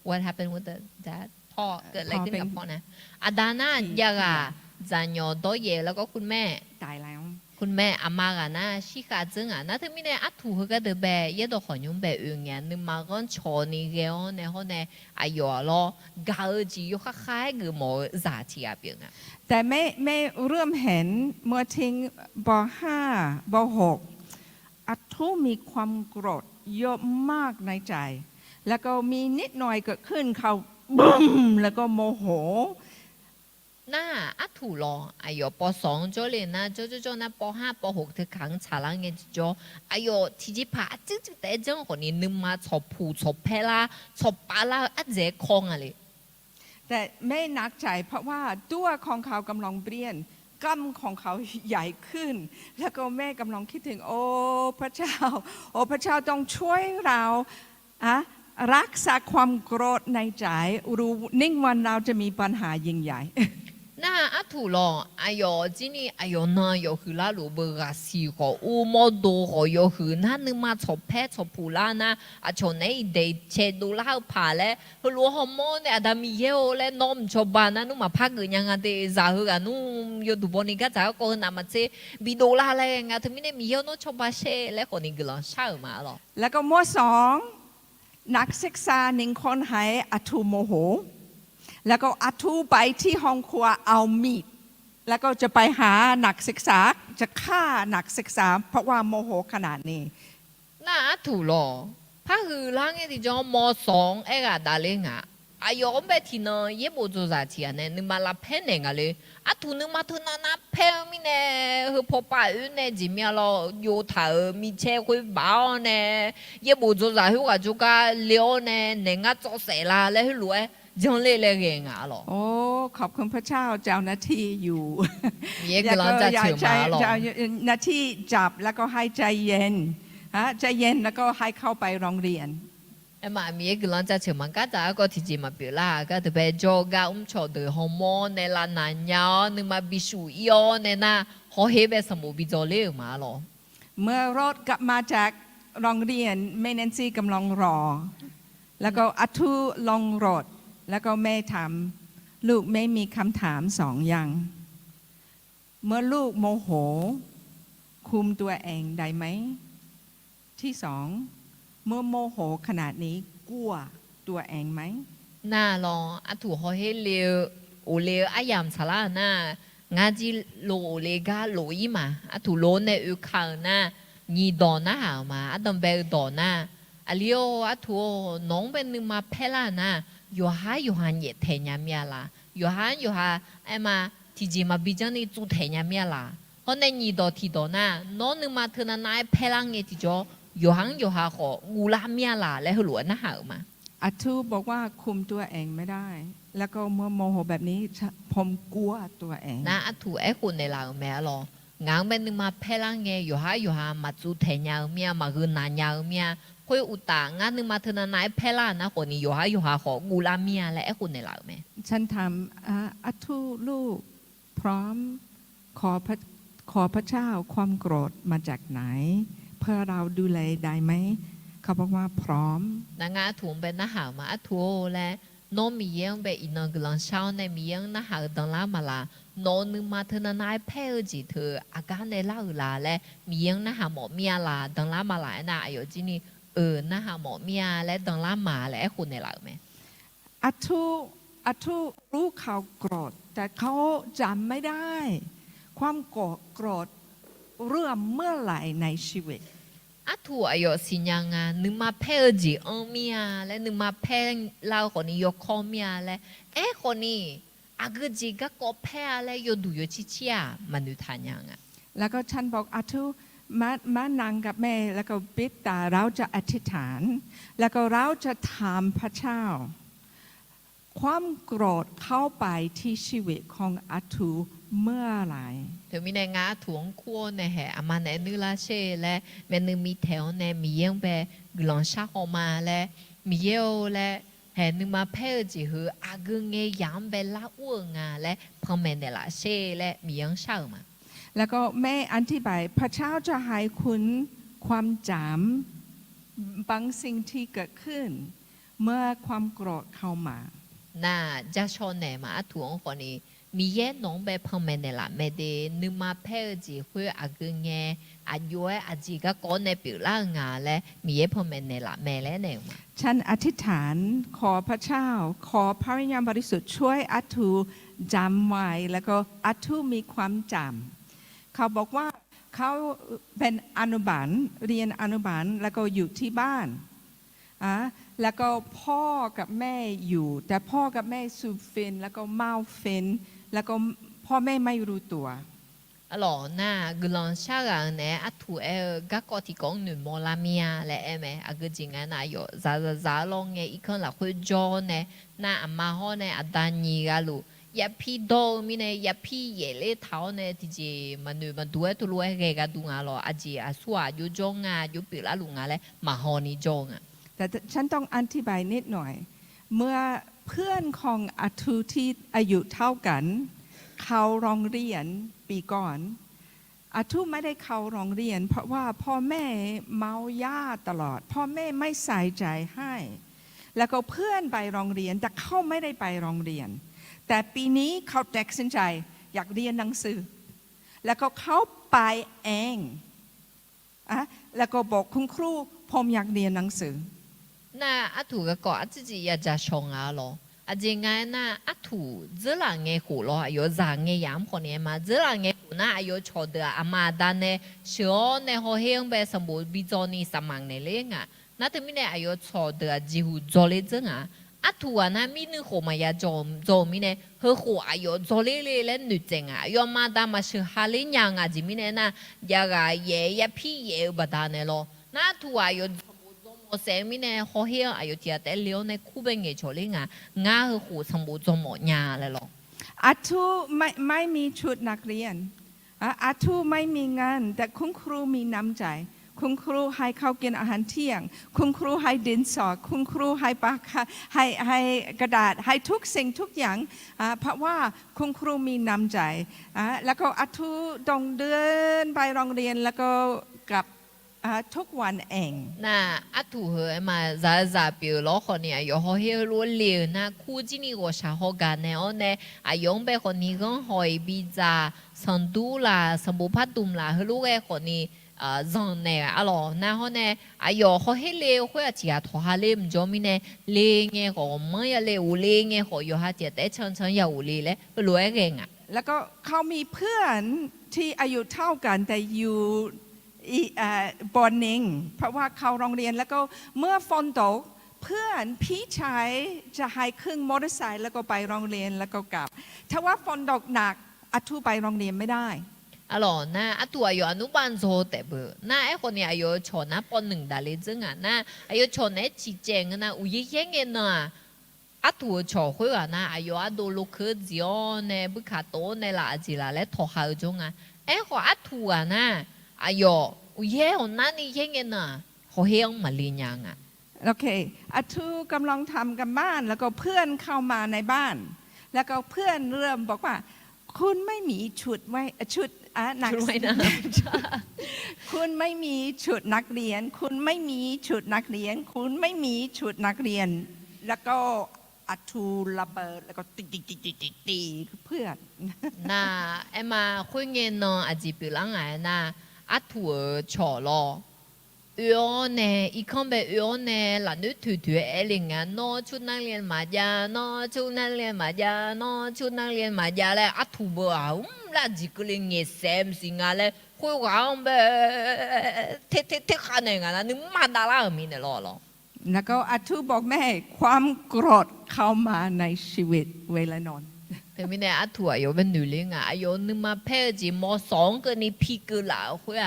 what happened with that พ่อเกิดอะไรขึ้นกับพ่อนะอาดาน่ายากะจานยอโตเยแล้วก็คุณแม่ตายแล้วคุณแม่อามากันนะชิคาจึงอ่ะนะถึงมีเนี่ยอัถูก็เดแบบยัดดอกขยุงแบบอื่นเงี้ยนึกมาก็ชอนี่เงี้ยเนี่ยเขาเนี่ยอายอล้อกาจียกคล้ายๆคือหมอจ่าที่อาเปียงอ่ะแต่ไม่เริ่มเห็นเมื่อทิ้งป.5 ป.6 อัทูมีความโกรธเยอะมากในใจแล้วก็มีนิดหน่อยเกิดขึ้นเขาบึ้มแล้วก็โมโหน่าอัถูรออายป.2จเลยนะจนะป.5 ป.6เธอขังฉาลังเงี้ยจอายที่จีพาจึ๊แต่จังคนนี้นึกมาชอบผูชอบเพลาชอบปลาอัดเจคงอะไรแต่ไม่หนักใจเพราะว่าตัวของเขากำลังเปลี่ยนกล้ามของเขาใหญ่ขึ้นแล้วก็แม่กำลังคิดถึงโอ้พระเจ้าโอ้พระเจ้าต้องช่วยเรารักษาความโกรธในใจรู้นิ่งวันเราจะมีปัญหายิ่งใหญ่น่าอัถูรออายจีนี่อายน่ายคือลาลูเบกาซีโกอูโมโดโกยคือนั่นนึกมาชอบเพชอบผูลานะอาชนในเดเชดูลาผ่าแล้วรัวฮอร์โมนเนี่ยดามีเยโอแล้วน้อมชอบบ้านนะนุ่มมาพักกันยังไงเดจ่าหือกันนุ่มยดูบอนี่ก็จ่าก็นามาเจบิโดลาอะไรยังไงถึงไม่ได้มีเยโอโนชอบบ้าเช่แล้วคนนี้ก็ลองเช่ามาหรอแล้วก็ม.2 นักศึกษาหนึ่งคนให้อัทูโมโหแล้วก็อัทูไปที่ห้องครัวเอามีดแล้วก็จะไปหานักศึกษาจะฆ่านักศึกษาเพราะว่าโมโหขนาดนี้น่าอัทูรอพระคือร่างเงี้ยที่จอม.2เอ็กดาเลงะอายอมแบบที่นั่นเย็บจูจ่าที่อันเนี่ยนึกมาลาเพนเองเลยอัทูนึกมาทุนนาเพนมิเนี่ยคือพอป้าเนี่ยจิมีอะไรโยธามีเช่คุยบ้าเนี่ยเย็บจูจ่าหัวจุกาเลี้ยวเนี่ยเนี่ยงั้นจะเสร็จละแล้วรวยจังเลยเลยเองอ่ะหรอโอ้ขอบคุณพระเจ้าเจ้าหน้าที่อยู่เยกำลังจะเชื่อมาหรอหน้าที่จับแล้วก็ให้ใจเย็นใจเย็นแล้วก็ให้เข้าไปโรงเรียนมามีกำลังจะเชื่อมันก็จะก็ที่จีมาเปล่าก็จะไปโจกาชอดฮอร์โมนในลานานยานึกมาบิสูยอในน่ะเขาเห็นแบบสมุบิโจเลี้ยมาหรอเมื่อรถกลับมาจากโรงเรียนแม่แนนซี่กำลังรอแล้วก็อัทูลงรถแล้วก็แม่ถามลูกแม่มีคำถาม2 อย่างเมื่อลูกโมโหคุมตัวเองได้ไหมที่2เมื่อโมโหขนาดนี้กลัวตัวเองไหมน่ารออัถูเขาให้เลี้ยว โอเลอายามสลาน่างาจีโลโอเลกาโลอีมาอะถูโลเนอุคังน่านีดอน่าหามาอะดอมเบลดอน่าอะลิโออะถูน้องเป็นนึงมาเพลาน่าอยู่หาเยเทญามียลาอยู่หาไอมาทีจีมาบิจันนี่จูเทญามียลาเพราะในนีดอทีดอน่าน้องนึงมาเธอน่านายเพลาเงติจออยู่หาของูลามียลาและหลวน่าหามา อาทูบอกว่าคุมตัวเองไม่ได้ แล้วก็เมื่อโมโหแบบนี้ผมกลัวตัวเอง na atu e ko ne la me lo ngang ben ma phela nge yo ha ma chu the nya mia ma gu na nya mia ko uta nga nu ma thana nai phela na ko ni yo ha ho gu la mia le e ko ne la me ฉันถามอาทูลูกพร้อมขอพระเจ้าความโกรธมาจากไหน เพื่อเราดูแลได้ไหมเขาบอกว่าพร้อม na nga thu ben na ha ma atu le no mi yang be in ang lang shao ne mi yang na ha dang la ma la no nu ma thana nai phe ji the aga ne la le mi yang na ha mo mia la dang la ma la na ayo ji ni na ha mo mia le dang la ma le e ko ne la me อาทูรู้เขาโกรธแต่เขาจำไม่ได้ ความโกรธเริ่มเมื่อไหร่ในชีวิต atu ayo sinyanga numa phe ji omia le numa phe la khoni yo khomia le e khoni agji ga ko phe le yo du yo chi chia manu thanyanga แล้วก็ฉันบอกอาทูมานั่งกับแม่แล้วก็ปิดตาเราจะอธิษฐาน แล้วก็เราจะถามพระเจ้า ความโกรธเข้าไปที่ชีวิตของอาทูเมื่อไหร่ to mi ne nga thuong khuo ne he amane nu la she le me nu mi theo ne mi yang be glon sha ho ma le mi yo le he nu ma phe ji hu agu nge yang be la u nga le phome ne la she le mi yang sha ma แล้วก็แม่อธิบายพระเจ้าจะให้คุณความจำบางสิ่งที่เกิดขึ้น เมื่อความโกรธเข้ามา na ja cho ne ma thuong ho ni mi ye nong be phome ne la me de nu ma phe ji hu agu nge a yo a ji ga ko ne pi la nga le mi ye phome ne la me le ne ma ฉันอธิษฐานขอพระเจ้า ขอพระวิญญาณบริสุทธิ์ช่วยอาทูจำไว้แล้วก็อาทูมีความจำเขาบอกว่าเขาเป็นอนุบาลเรียนอนุบาลแล้วก็อยู่ที่บ้านแล้วก็พ่อกับแม่อยู่ แต่พ่อกับแม่สูบฟินแล้วก็เมาฟินแล้วก็พ่อแม่ไม่รู้ตัว alors na glon shaga ne atu e ga ko ti kong nu mo la mia le eme ag jinga na yo za long e ikon la khu jo ne na ama ho ne adani ga lu ya pi do mi ne ya pi ye le thao ne ti ji manu ma du e tu lu e ga du nga lo aji asua yu jo nga yu pi la lu nga le ma ho ni jo nga แต่ฉันต้องอธิบายนิดหน่อย เมื่อเพื่อนของอาทูที่อายุเท่ากัน เขาโรงเรียนปีก่อนอาทูไม่ได้เข้าโรงเรียน เพราะว่าพ่อแม่เมายาตลอด พ่อแม่ไม่ใส่ใจให้ แล้วก็เพื่อนไปโรงเรียนแต่เขาไม่ได้ไปโรงเรียน แต่ปีนี้เขาตัดสินใจอยากเรียนหนังสือ แล้วก็เขาไปเองแล้วก็บอกคุณครูผมอยากเรียนหนังสือ那阿土个个自己也加上啊咯，啊这个那阿土这两个火咯，有两个养婆呢嘛，这两个火那有吵的阿妈单呢，小呢好像被什么比较呢什么呢嘞啊，那他们呢有吵的几乎做了这啊，阿土啊那米呢火嘛也做米呢，和火啊有做了嘞女正啊，有嘛单嘛是哈哩娘啊，这米呢那也个也批也不单呢咯，那土啊有。我上面呢，好像哎呦，听得了呢，苦本嘅做咧啊，牙和หูสมบูรณ์หมดยาเลยหรอ อาทูไม่มีชุดนักเรียนอาทูไม่มีงานแต่คุณครูมีน้ำใจคุณครูให้เขากินอาหารเที่ยงคุณครูให้ดินสอคุณครูให้ปากกาให้กระดาษให้ทุกสิ่งทุกอย่างเพราะว่าคุณครูมีน้ำใจแล้วก็อาทูต้องเดินไปโรงเรียนแล้วก็กลับทุกวันเองน่ะอาถูเหรอมาจะเปลี่ยนล้อคนนี้อยู่เขาเฮียรู้เลี้ยนะคู่จีนี่ก็ชาเขากันเนี่ยอันเนี่ยอายุไปคนนี้ก็หอยบีจาสันดูล่ะสมบูพัดดุมล่ะเขารู้ไอ้คนนี้ rằng này alo na họ này ayo họ hết lệ họ chỉ là thua hà lệ唔做咩呢lệ nghe họ mới là lệ u lệ nghe họ yo ha chỉ để chân chân有lệ咧รวยเก่งอ่ะ แล้วก็เขามีเพื่อนที่อายุเท่ากันแต่อยู่บอนนิงเพราะว่าเขาโรงเรียนแล้วก็เมื่อฝนตกเพื่อนพี่ชายจะให้ขึ้นมอเตอร์ไซค์แล้วก็ไปโรงเรียนแล้วก็กลับถ้าว่าฝนตกหนักอัทุไปโรงเรียนไม่ได้ alors na atua yo anu ban zo te bu na e ko ni ayo cho na pon ning da le zeng a na ayo cho ne chi jeng na u ye ye nge na atu cho hui a na ayo ado lo ke zio ne bu ka to ne la ji la le tho ha jong a e ko atu a na ayo u ye on na ni ye nge na ho he ong ma li nyang a โอเคอัทุกำลังทำกันบ้านแล้วก็เพื่อนเข้ามาในบ้าน แล้วก็เพื่อนเริ่มบอกว่าคุณไม่มีชุดไว้ชุดนักเรียนคุณไม่มีชุดนักเรียนคุณไม่มีชุดนักเรียนคุณไม่มีชุดนักเรียนแล้วก็อัทุระเบิดแล้วก็ตีเพื่อน na em mà khuyên nghe nó à chỉ biểu lắng ngài na à thua chó lo ưa nè ý không biết ưa nè là nữ thử thử liền à nó chút năng liền mà ra nó chút năng liền mà ra nó chút năng liền mà ra là à thua bờ là chỉ có liền nghe xem gì ngà là khuyên quả không biết thế khả năng à nữ mà đã là mình để lo แล้วก็อัทุบอกแม่ความโกรธเข้ามาในชีวิตเวลานอน แต่ไม่แน่อัตัวอยู่เป็นหนุ่ยงอ่ะอยู่นึกมาเพ่จีมอสองก็นี่พี่ก็หล่าหัว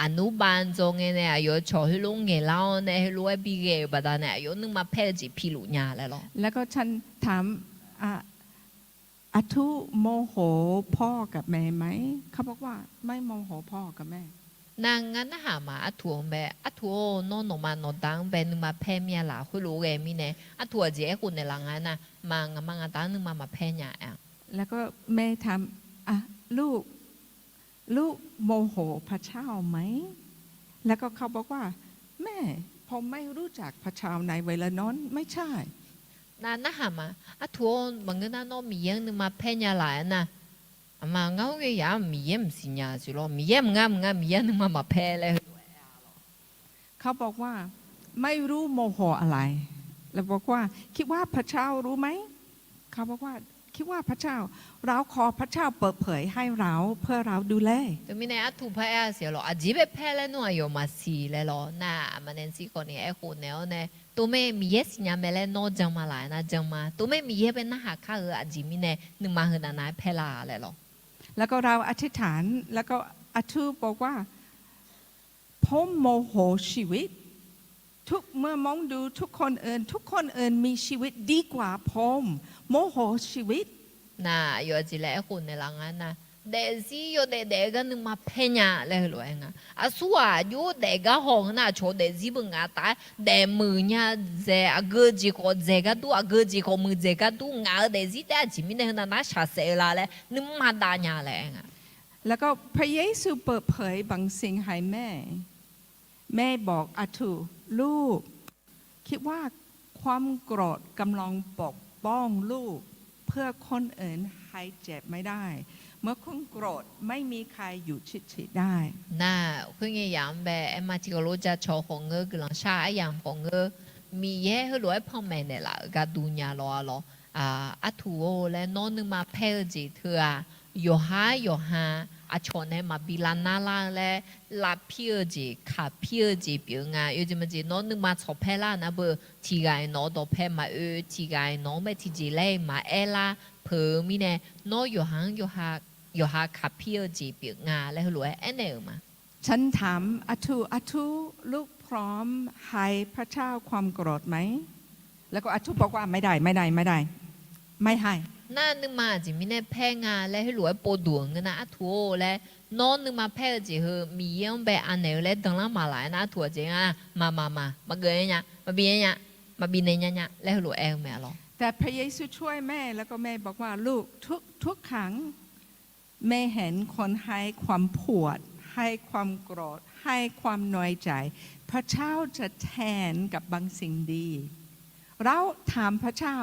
อนุบาลจงเนี่ยอยู่ชอบให้ลุงเงี้ยเล่าเนี่ยให้รู้ว่าพี่เก๋บัดเนี่ยอยู่นึกมาเพ่จีพี่ลุญาแล้วหรอ แล้วก็ฉันถามอัทุโมโหพ่อกับแม่ไหมเขาบอกว่าไม่โมโหพ่อกับแม่ นางงั้นหามาอัตัวแบบอัตัวโน่นมาโนดังเป็นนึกมาเพ่เมียหล่าให้รู้เองมีเนี่ยอัตัวเจ้าคนในหลังนั้นนะมังตั้งนึกมาเพ่เนี่ย แล้วก็แม่ถามลูกโมโหพระเจ้าไหมแล้วก็เขาบอกว่าแม่ผมไม่รู้จักพระเจ้าในเวลานั้นไม่ใช่ na hả mà thua bằng cái nó mì yên nhưng mà phe nhà lại nè mà ngáo cái giá mì yên xì nhà chứ lo mì yên ngam mì yên nhưng mà phe lại เขาบอกว่าไม่รู้โมโหอะไรแล้วบอกว่าคิดว่าพระเจ้ารู้ไหมเขาบอกว่าคิดว่าพระเจ้าเราขอพระเจ้าเปิดเผยให้เราเพื่อเราดูแล แต่ไม่ในทุพายเสียหรอจีบแพ้แล้วนัวอยู่มาสีเลยหรอน่ะมันนั่นสิคนนี้ไอ้คนเนี่ยเนี่ยตัวแม่มีเยสิญาแม่แล้วนอจังมาหลายนะจังมาตัวแม่มีเยเป็นน่าหักข้าจีมีเนี่ยนึกมาเห็นนายแพ้ลาเลยหรอ แล้วก็เราอธิษฐานแล้วก็อธิษฐานบอกว่าผมโมโหชีวิตทุกเมื่อมองดูทุกคนอื่นมีชีวิตดีกว่าผมโมโหชีวิต น่ะอยู่จีแล้วคนในหลังนั้นนะเด็กสิอยู่เด็กก็นึกมาเพี้ยนเลยหรอเองอ่ะส่วนอยู่เด็กก็ห้องน่ะโชว์เด็กสิบุงอ่ะแต่เด็กมือเนี่ยเจ้าก็จีก็เจ้าก็ดูก็จีก็มือเจ้าก็ดูงาเด็กสิแต่จีมีเนี่ยน่ะชาเสละเลยนึกมาด่าเนี่ยเลยเองแล้วก็พระเยซูเปิดเผยบางสิ่งให้แม่บอกอาทูลูกคิดว่าความโกรธกำลังปกป้องลูกเพื่อคนอื่นให้เจ็บไม่ได้เมื่อคุณโกรธไม่มีใครอยู่ชิดๆได้ น่ะคุณยังแบบเอ็มมาที่ก็รู้จักโชว์ของเงือกหลังชาอย่างของเงือมีเยอะให้รู้ให้พ่อแม่เนี่ยละก็ดูเนี่ยรออัฐูและน้องนึกมาเพ่จีเธออยู่หาอาชนเนี่ยมาบิลานาลาและลาพิอจีขาพิอจีเปียงอยู่จีมันจีน้องนึกมาชอบเพ่ละนะเบอที่ไงน้องตัวเพ่มาที่ไงน้องไม่ที่จีเล่มาละเพิ่มมีเนี่ยน้องอยู่หาขาพิอจีเปียงและรู้ไอ้เนี่ยมา ฉันถามอาทูลูกพร้อมให้พระเจ้าความโกรธไหมแล้วก็อาทูบอกว่าไม่ได้ไม่ให้ น่านึกมาจีมีเนี่ยแพงและให้รวยปวดดวงนะทัวและน้องนึกมาแพงจีคือมียังแบบอันไหนและดังนั้นมาหลายนะทัวจีมาเกยเนี่ยมาบีเนี่ยมาบีเนี่ยและให้รวยเองแม่หรอ แต่พระเยซูช่วยแม่แล้วก็แม่บอกว่าลูกทุกครั้งแม่เห็นคนให้ความปวดให้ความโกรธให้ความน้อยใจพระเจ้าจะแทนกับบางสิ่งดีเราถามพระเจ้า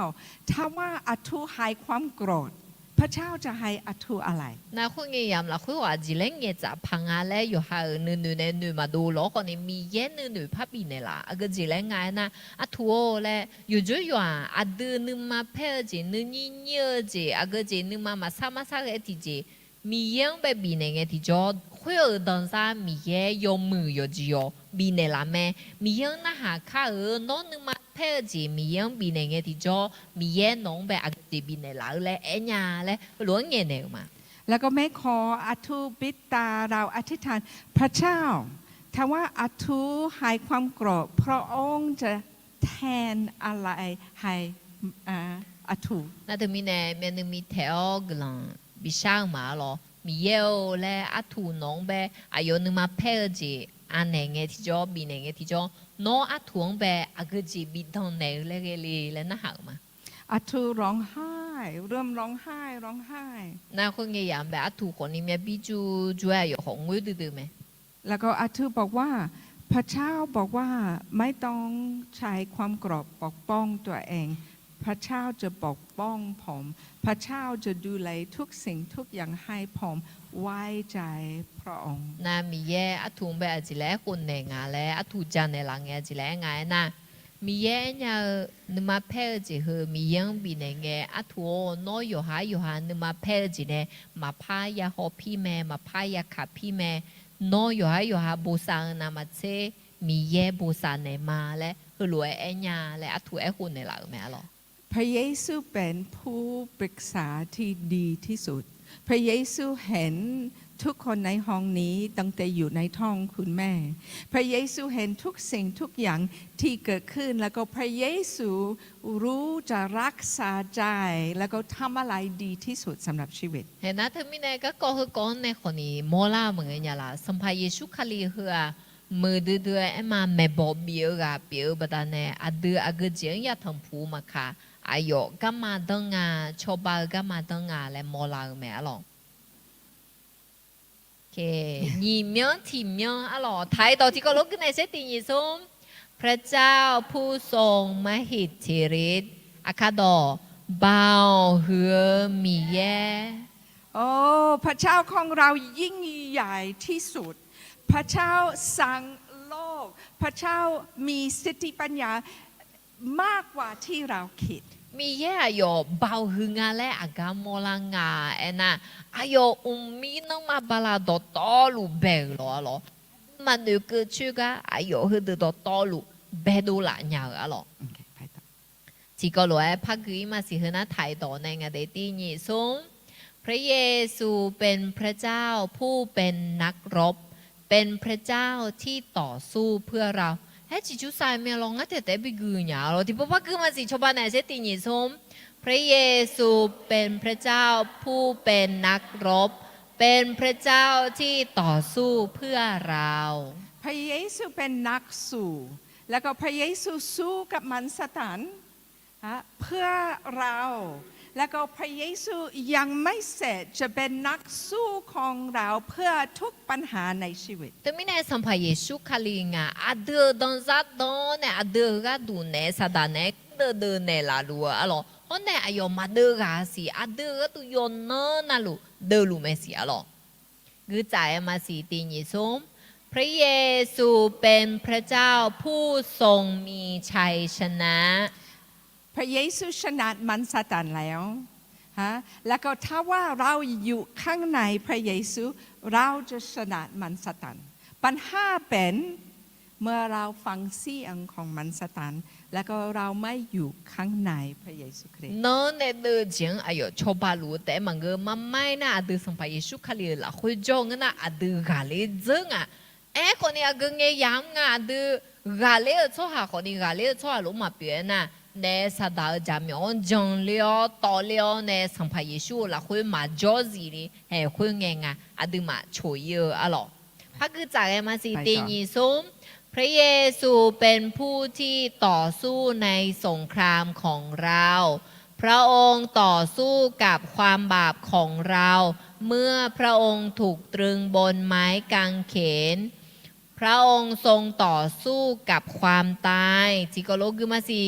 ถ้าว่าอาทุให้ความโกรธพ พระเจ้าจะให้อัฐูอะไร 那会嘅人啦，佢話自己嘅雜棚啊咧，又係女嘛都攞個你咪嘢女拍邊嘅啦，啊個自己嗌那啊土咧，又做樣啊對你嘛配子，你你子啊個子你嘛啥嘅啲子，咪樣被邊嘅啲咗，佢又當啥咪嘢有มือ有隻有邊嘅啦咩，咪樣那下卡攞你嘛配子咪樣邊嘅啲咗，咪嘢農被啊個子邊嘅啦咧，哎呀咧攞嘢嚟嘛。แล้วก็แม่ขออัฐูปิดตาเราอธิษฐานพระเจ้าถ้าว่าอัฐูหายความโกรธพระองค์จะแทนอะไรให้อัฐู 那对面呢，面对面跳个人，比上嘛咯，咪有嘞啊土农呗，啊有那么配置，啊那个提着比那个提着，孬啊土呗，啊个只比当那个哩嘞那好嘛。 อัฐูร้องไห้เริ่มร้องไห้ร้องไห้ 那คน嘅人呗，啊土คนนี้咪比主要有紅會對咩？ แล้วก็อัฐูบอกว่าพระเจ้าบอกว่าไม่ต้องใช้ความโกรธปกป้องตัวเอง พระเจ้าจะปกป้องผมพระเจ้าจะดูแลทุกสิ่งทุกอย่างให้ผมไว้ใจพระองค์ 那咪嘢啊土呗，一個คน嘅牙咧，啊土真嘅人嘅一個牙那。 มีเยเนี่ยนึกมาเพลจีคือมียังบีเนี่ยอัตัวน้อยอยู่หานึกมาเพลจีเนี่ยมาพายาหอพี่แม่มาพายาขับพี่แม่น้อยอยู่หาบูซานนามาเซมีเยบูซานเนี่ยมาและคือรวยเอ็นยาและอัตัวคนในหลังแม่หรอ พระเยซูเป็นผู้ปรึกษาที่ดีที่สุด พระเยซูเห็นทุกคนในห้องนี้ตั้งแต่อยู่ในท้องคุณแม่ พระเยซูเห็นทุกสิ่งทุกอย่างที่เกิดขึ้นแล้วก็พระเยซูรู้จะรักษาใจแล้วก็ทำอะไรดีที่สุดสำหรับชีวิต เห็นนะเธอมีเนี่ยก็คือก่อนในคนนี้โมลาเหมือนกันล่ะสัมภาเยซูคาลีเหือมือเดือเอ็มมาไม่บอกเบียร์กับเบียร์บัดเนี่ยอดืออากเจียงยาทำผูมาค่ะอายุก็มาตั้งงาชอบาก็มาตั้งงาและโมลาแม่หรอ โอเคညီမြန်းทีမြန်းအဲ့တော့ထိုင်တော်ဒီကလုံးကနေစတင်ရဆုံးพระเจ้าผู้ทรงมหิทธิฤทธิ์อาคาดอบ่าวเหือมีแย่ โอ้พระเจ้าของเรายิ่งใหญ่ที่สุด พระเจ้าสั่งโลก พระเจ้ามีสติปัญญามากกว่าที่เราคิด มีแย่อายุบ่าวเหืองาและอากาโมลังงาเอ็นะอายุมีน้องมาบาลาดตอลูเบลหรอมันดูเกิดชื่อก็อายุคือดตอลูเบดูหลานยาวหรอ โอเคไปต่อ ที่ก็เลยพักกุยมาสิเฮนะไทยต่อในงานเดตีนี่สงพระเยซูเป็นพระเจ้าผู้เป็นนักรบเป็นพระเจ้าที่ต่อสู้เพื่อเราเฮ้ยจิจูสายเมียลองงั้นแต่ไปกุยเนี่ยเราที่พ่อพักกุยมาสิชาวบ้านไหนเสตีนี่สงพระเยซูเป็นพระเจ้าผู้เป็นนักรบเป็นพระเจ้าที่ต่อสู้เพื่อเรา พระเยซูเป็นนักสู้แล้วก็พระเยซูสู้กับมันสตานเพื่อเรา แล้วก็พระเยซูยังไม่เสร็จจะเป็นนักสู้ของเราเพื่อทุกปัญหาในชีวิต แต่ไม่แน่สัมภาเยซูคาลิงาอเดือดอนซัดดอนเนี่ยอเดือก็ดูเนสดานเนเดือเนลาลัวอะหรอคนเนี่ยอายุมาเดือกาสิอเดือก็ตัวยนเนน่ะลูเดือลูไม่เสียหรอกคือใจมาสีติญสมพระเยซูเป็นพระเจ้าผู้ทรงมีชัยชนะ พระเยซูชนะมันซาตานแล้วแล้วก็ถ้าว่าเราอยู่ข้างในพระเยซูเราจะชนะมันซาตานปัญหาเป็นเมื่อเราฟังเสียงของมันซาตานแล้วก็เราไม่อยู่ข้างในพระเยซูคริสต์ เนื้อในเดือเจียงอายุชอบาลูแต่มันก็มาไม่น่าอเดือสัมภาเยซูคาลิละคุยจงน่ะอเดือกาเลจึงอ่ะคนนี้ก็เงี้ยยังอ่ะอเดือกาเลชั่วหาคนนี้กาเลชั่วหลุมมาเปลี่ยนน่ะในสัตว์จามีอนจังเลี้ยวต่อเลี้ยวในสัมภาเยซูละคุยมาจอซีนี่คุยเงี้ยอ่ะอเดือมาช่วยเยอะอ่ะหรอพักคือจากมาสิติญิสมพระเยซูเป็นผู้ที่ต่อสู้ในสงครามของเราพระองค์ต่อสู้กับความบาปของเราเมื่อพระองค์ถูกตรึงบนไม้กางเขนพระองค์ทรงต่อสู้กับความตายจิโกโลกุมาสี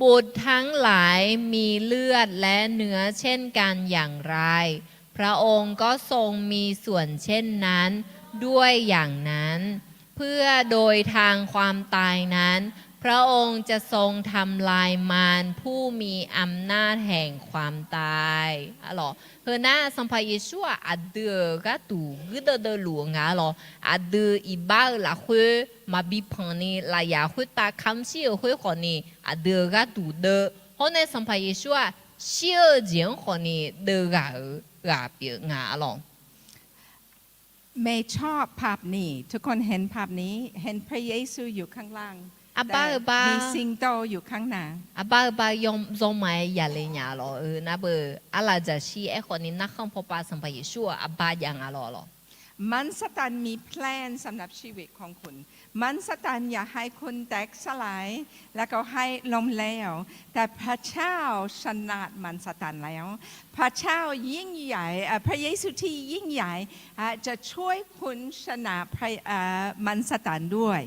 บุตรทั้งหลายมีเลือดและเนื้อเช่นกันอย่างไร พระองค์ก็ทรงมีส่วนเช่นนั้นด้วยอย่างนั้น เพื่อโดยทางความตายนั้น พระองค์จะทรงทำลายมารผู้มีอำนาจแห่งความตายอะหรอเฮน่าสัมภาเยชัวอัดเดือกะตูกึดเดหลวงอะหรออัดเดืออีบ้าละคุยมาบีพังนี่ลายาคุยตาคำชี้คุยคนนี้อัดเดือกะตูเดอเฮน่าสัมภาเยชัวเชื่อเจียงคนนี้เดือกะเปียงอะหรอ เมย์ชอบภาพนี้ทุกคนเห็นภาพนี้เห็นพระเยซูอยู่ข้างล่าง อาบ้า แต่ บ้า มีสิงโตอยู่ข้างหน้า อาบ้าบ้ายอมยอมไม่ยาเลยเนี่ยหรอนะเบออะไรจะชี้ไอ้คนนี้นักข้างพอปาสัมภาระชัวอาบ้ายังอะหรอ มันสตันมีแพลนสำหรับชีวิตของคุณ มันสตันอยากให้คุณแตกสลาย แล้วก็ให้ล้มเหลวแต่พระเจ้าชนะมันสตันแล้ว พระเจ้ายิ่งใหญ่พระเยซูที่ยิ่งใหญ่จะช่วยคุณชนะมันสตันด้วย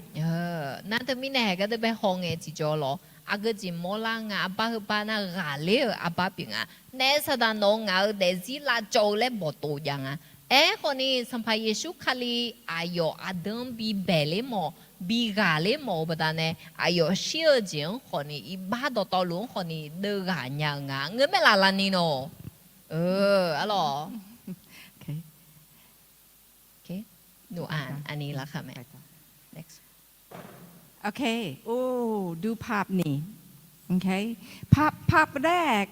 นั่นแต่ไม่แน่ก็จะไปห้องเอจิจอหรออาก็จิมอลังอาบ้าบ้าน่ากาเลอาบ้าปิงเนสตันน้องเดซิลาโจเลบโตยังคนนี้สัมภาเยซูคาลีอายอดัมบีเบลเลโมบีกาเลโมบดานอายอเชื่อจริงคนนี้อีบ้าดตอลุงคนนี้เดือกันยังเงินไม่ลาลานีโนอะหรอโอเคหนูอ่านอันนี้ละค่ะแม่ next โอเคโอ้ดูภาพนี้โอเคภาพแรก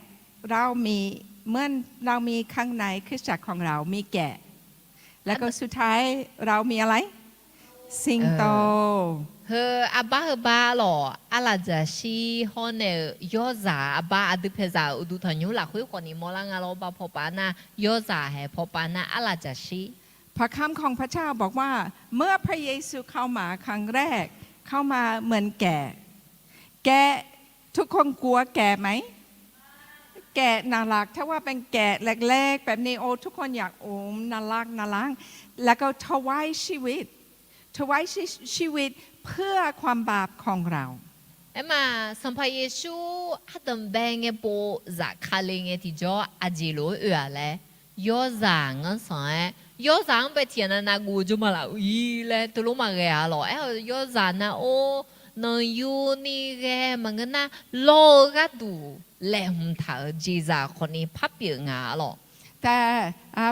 เรามีเมื่อเรามีข้างในคริสตจักรของเรามีแกะแล้วก็สุดท้ายเรามีอะไรสิงโตอาบ้าหรออะไรจะชี้ฮอนเนยอซาอาบ้าอดุเพซาอุดุทันยุหลักคุยคนนี้มอลังเราบ้าพอปานายอซาให้พอปานาอะไรจะชี้พระคำของพระเจ้าบอกว่าเมื่อพระเยซูเข้ามาครั้งแรกเข้ามาเหมือนแกะทุกคนกลัวแกะไหมแกะน่ารักถ้าว่าเป็นแกะเล็กๆแบบนี้โอ้ทุกคนอยากโอ้น่ารักแล้วก็ถวายชีวิตเพื่อความบาปของเรามาสัมภาเยซูอัตมเบงเงโปจากคาเลงเงติจออาจิโลเลยยอซังสอนยอซังไปเทียนนากูจุมาละอีเลยตุลุมาเกะหรอยอซังนะโอนยูนี่เกมันก็น่าโลกะดูแหลมถาจีจาคนนี้พับเปียงหรอแต่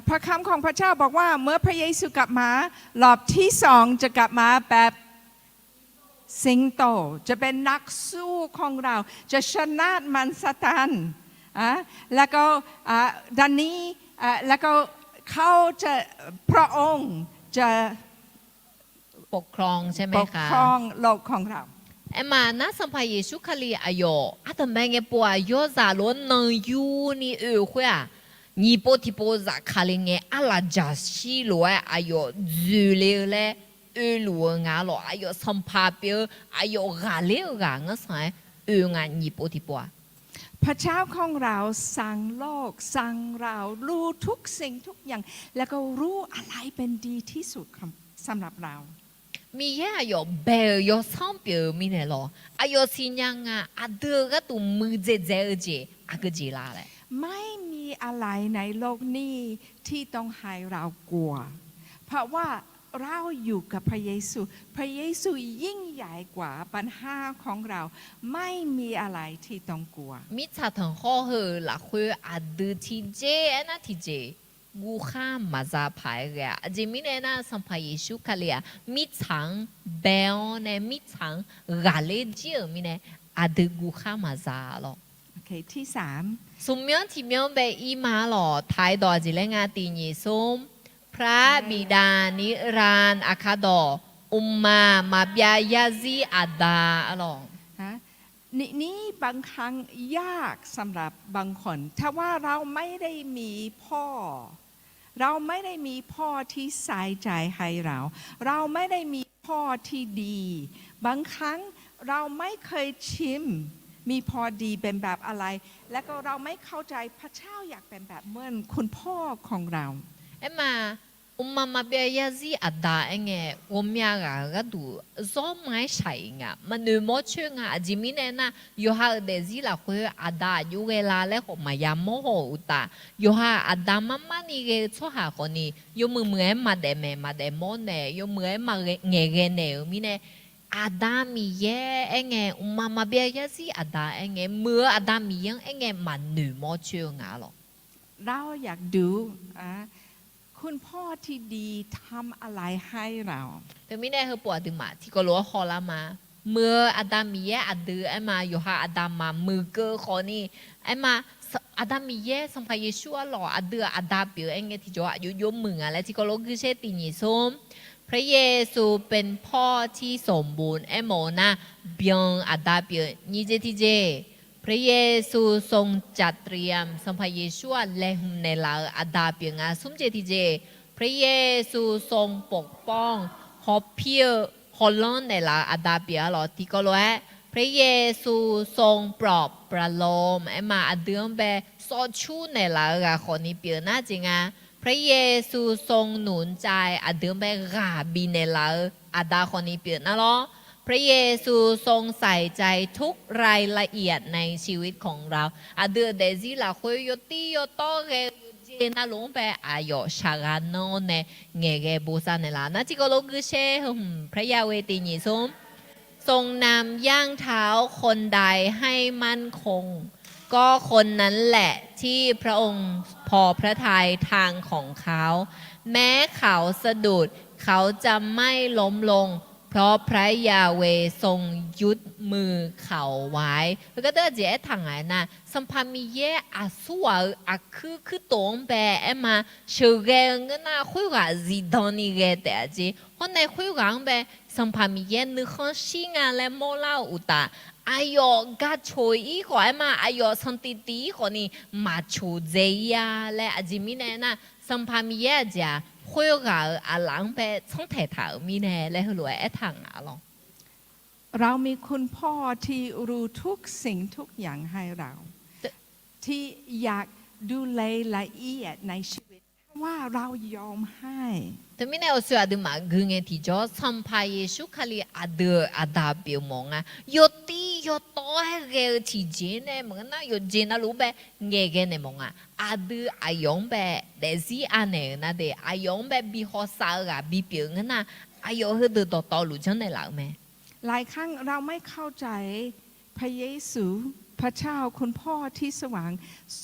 พระคำของพระเจ้าบอกว่าเมื่อพระเยซูกลับมารอบที่2จะกลับมาแบบสิงโตจะเป็นนักสู้ของเราจะชนะมันสตันแล้วก็ดันนี้แล้วก็เขาจะพระองค์จะปกครองใช่ไหมคะปกครองโลกของเรามาน่าสัมภาเยซูคาลีอายออัตแมงเงปัวยอซาโลนยูนี่คุย你不提不咋卡林个阿拉加西罗哎哟，住了嘞，罗牙罗哎哟，上爬表哎哟，牙了牙个啥？牙你不提不？พระเจ้าของเราสั่งโลกสั่งเรารู้ทุกสิ่งทุกอย่างแล้วก็รู้อะไรเป็นดีที่สุดสำหรับเรามีแย่ยเบลยสองเปียวมีเนี่ยหรออายสิญญาอาเดือกตุมือเจเจเจอากจีลาเลยไม่มีอะไรในโลกนี้ที่ต้องให้เรากลัวเพราะว่าเราอยู่กับพระเยซูพระเยซูยิ่งใหญ่กว่าปัญหาของเราไม่มีอะไรที่ต้องกลัวมิชาถึงข้อเหอละคุยอาดูทีเจนะทีเจกูข้ามมาซาพายเรียจิมิเนนะสัมภาเยซูคาเลียมิชังเบลเนมิชังกาเลเจียมิเนอาดูกูข้ามมาซาหรอโอเคที่3สมยที่มีเบอีมาหรอไทยดอจิเลงาตีนีสมพระบิดานิรันดร์อาคาดออุมมาบยายาซีอาดาอะหรอนี่บางครั้งยากสำหรับบางคนถ้าว่าเราไม่ได้มีพ่อเราไม่ได้มีพ่อที่ใส่ใจให้เราไม่ได้มีพ่อที่ดีบางครั้งเราไม่เคยชิมมีพ่อดีเป็นแบบอะไรแล้วก็เราไม่เข้าใจพระเจ้าอยากเป็นแบบเหมือนคุณพ่อของเรามาอุ อุมามาเบียยาซีอัดดาเอง我们个都做买菜个มันนูมอชื่องะจิมิเนนะอยู่หาเดซิละคุยอัดดาอยู่เวลาแล้วก็มายามโมโหอุตาอยู่หาอัดดามานี่เกชั่วหาคนนี้อยู่มือมาเดเมมาเดโมเนอยู่มือมาเงเเนมิเนอาดามีเยเองอุมามาเบียยาซีอาดาเองมืออาดามียังเองมันหนูมอเชื่องาหรอเราอยากดูคุณพ่อที่ดีทำอะไรให้เราแต่ไม่ได้เฮปวดดึมาที่ก็รู้ว่าฮอลามาเมื่ออาดามีเยอาดือไอมาอยู่หาอาดามามือเกอคนนี้ไอมาอาดามีเยสัมภเยชัวหล่ออาดืออาดาเปียเองที่จะอยู่ยมมืออะไรที่ก็รู้คือเชตินิสมพระเยซูเป็นพ่อที่สมบูรณ์ไอโมนะเบียงอาดาเปียนี่เจที่เจพระเยซูทรงจัดเตรียมสัมภเยชัวและหุมในลาอาดาเปียงาสมเจที่เจพระเยซูทรงปกป้องฮอเพียฮอลลอนในลาอาดาเปียหรอที่ก็รู้พระเยซูทรงปลอบประโลมไอมาอเดืองเบสอชูในลาคนนี้เปียน่าจริงพระเยซูทรงหนุนใจอเดืองเบกาบินในลาอาดาคนนี้เปียนะล้อพระเยซูทรงใส่ใจทุกรายละเอียดในชีวิตของเราอเดือเดซิลาคุยโยตีโยโตเกนะลงไปอายชากานโนเนเงเกบูซาเนลานะจิโกโลกุเชพระยาเวติญิสมทรงนำย่างเท้าคนใดให้มั่นคงก็คนนั้นแหละที่พระองค์พอพระทัยทางของเขาแม้เขาสะดุดเขาจะไม่ล้มลงเพราะพระยาเวทรงยุดมือเขาไว้แล้วก็เดินเจ๊ทางไหนนะสัมภามีเยอาสัวอาคือตรงไปเอ็มาเชื่อเงินนะคุยกับจีดอนี่เกแต่จีคนในคุยกันไปสัมภามีเยนึกข้อชิงอะไรโมลาอุตาอายกัดช่วยอีกว่ามาอายสันติตีคนนี้มาช่วยเจียและอาจิมิเนนะสัมภามีเยจ้าคุยกับอาหลังไปช่องถ่ายถ่ายมีแน่และหัวไอ้ทางอ่ะลองเรามีคุณพ่อที่รู้ทุกสิ่งทุกอย่างให้เราที่อยากดูแลละเอียดในชีวิตว่าเรายอมให้แต่ไม่แน่ว่าสุดท้ายมาเงินที่จะสัมภาเยซูคลีอาเดออาดาเปียมองยอตียอโตให้เกลที่เจนเนี่ยมันน่ายอเจนรู้แบบเงเกเนี่ยมองอาเดออายองแบบเดซี่อันเนี่ยนะเดอายองแบบบีฮอสาร์บีเปียงนะอายองให้เดอโตรู้จังในหลังไหมหลายครั้งเราไม่เข้าใจพระเยซูพระเจ้าคุณพ่อที่สว่าง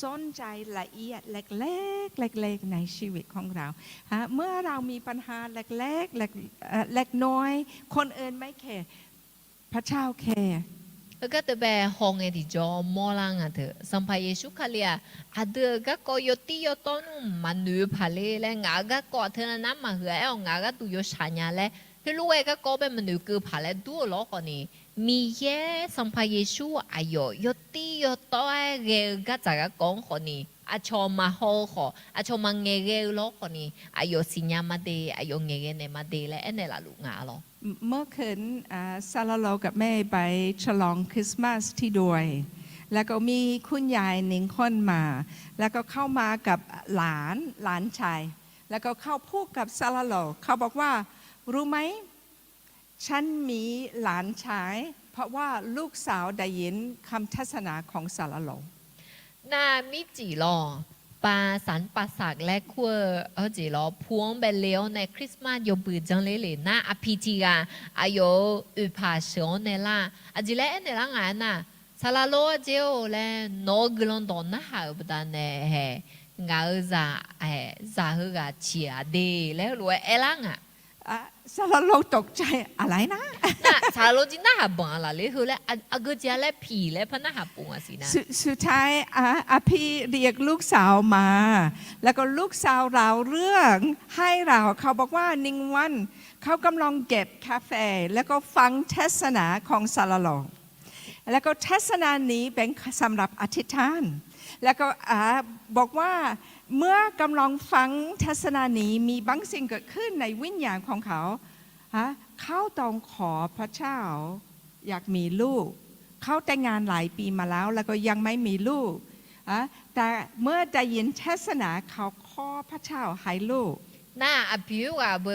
สนใจละเอียดเล็กๆในชีวิตของเราเมื่อเรามีปัญหาเล็กน้อยคนอื่นไม่แคร์พระเจ้าแคร์แล้วก็แต่แบบห้องที่จอมอลังเถอะสัมภาเยซูคลีอาเดอก็ก็ยตียตนุ่มมันดูพาเลและงาก็กอดเธอน้ำมาเหือเอางาก็ดูยชาญาและคือรู้ว่าก็เป็นมันดูคือพาเลดูหรอกคนนี้มีเยสัมภาเยซูอายยตียตเกก็จะก็กองคนนี้อาชอมาโฮขออาชอมาเงเกลอกคนนี้อายสิญญามาเดอายเงเกเนมาเดและเนล่ะลูกงาหรอเมื่อคืนซาลาโลกับแม่ไปฉลองคริสต์มาสที่ด้วยแล้วก็มีคุณยายหนึ่งคนมาแล้วก็เข้ามากับหลานชายแล้วก็เข้าพูดกับซาลาโลเขาบอกว่ารู้ไหมฉันมีหลานชายเพราะว่าลูกสาวได้ยินคำเทศนาของซาลาโลน่ามิจิหรอปาสันปาสักและคัวจีหรอพวงเบลเลียวในคริสต์มาสยบืจังเลยน่าอภิจิกาอายุอุปาชนเนล่าอาจิเลเนล่างานน่ะซาลาโลเจียวและโนกลอนดอนน่ะหาอุปดานเน่เฮงาซาฮึกาเชียเดแล้วรวยเอลังอ่ะซาลาโลตกใจอะไรนะซาลาโลจิน่าหับบังอะไรเลยคือแล้วอากเจียแล้วผีแล้วพนักหับปุงสินะสุดท้ายพี่เรียกลูกสาวมาแล้วก็ลูกสาวเราเรื่องให้เราเขาบอกว่านิ่งวันเขากำลังเก็บกาแฟแล้วก็ฟังเทศนาของซาลาโลแล้วก็เทศนานี้เป็นสำหรับอธิษฐานแล้วก็บอกว่าเมื่อกำลังฟังเทศนานี้มีบางสิ่งเกิดขึ้นในวิญญาณของเขาเขาต้องขอพระเจ้าอยากมีลูกเขาแต่งงานหลายปีมาแล้วก็ยังไม่มีลูกแต่เมื่อได้ยินเทศนาเขาขอพระเจ้าให้ลูก那啊，比如话不，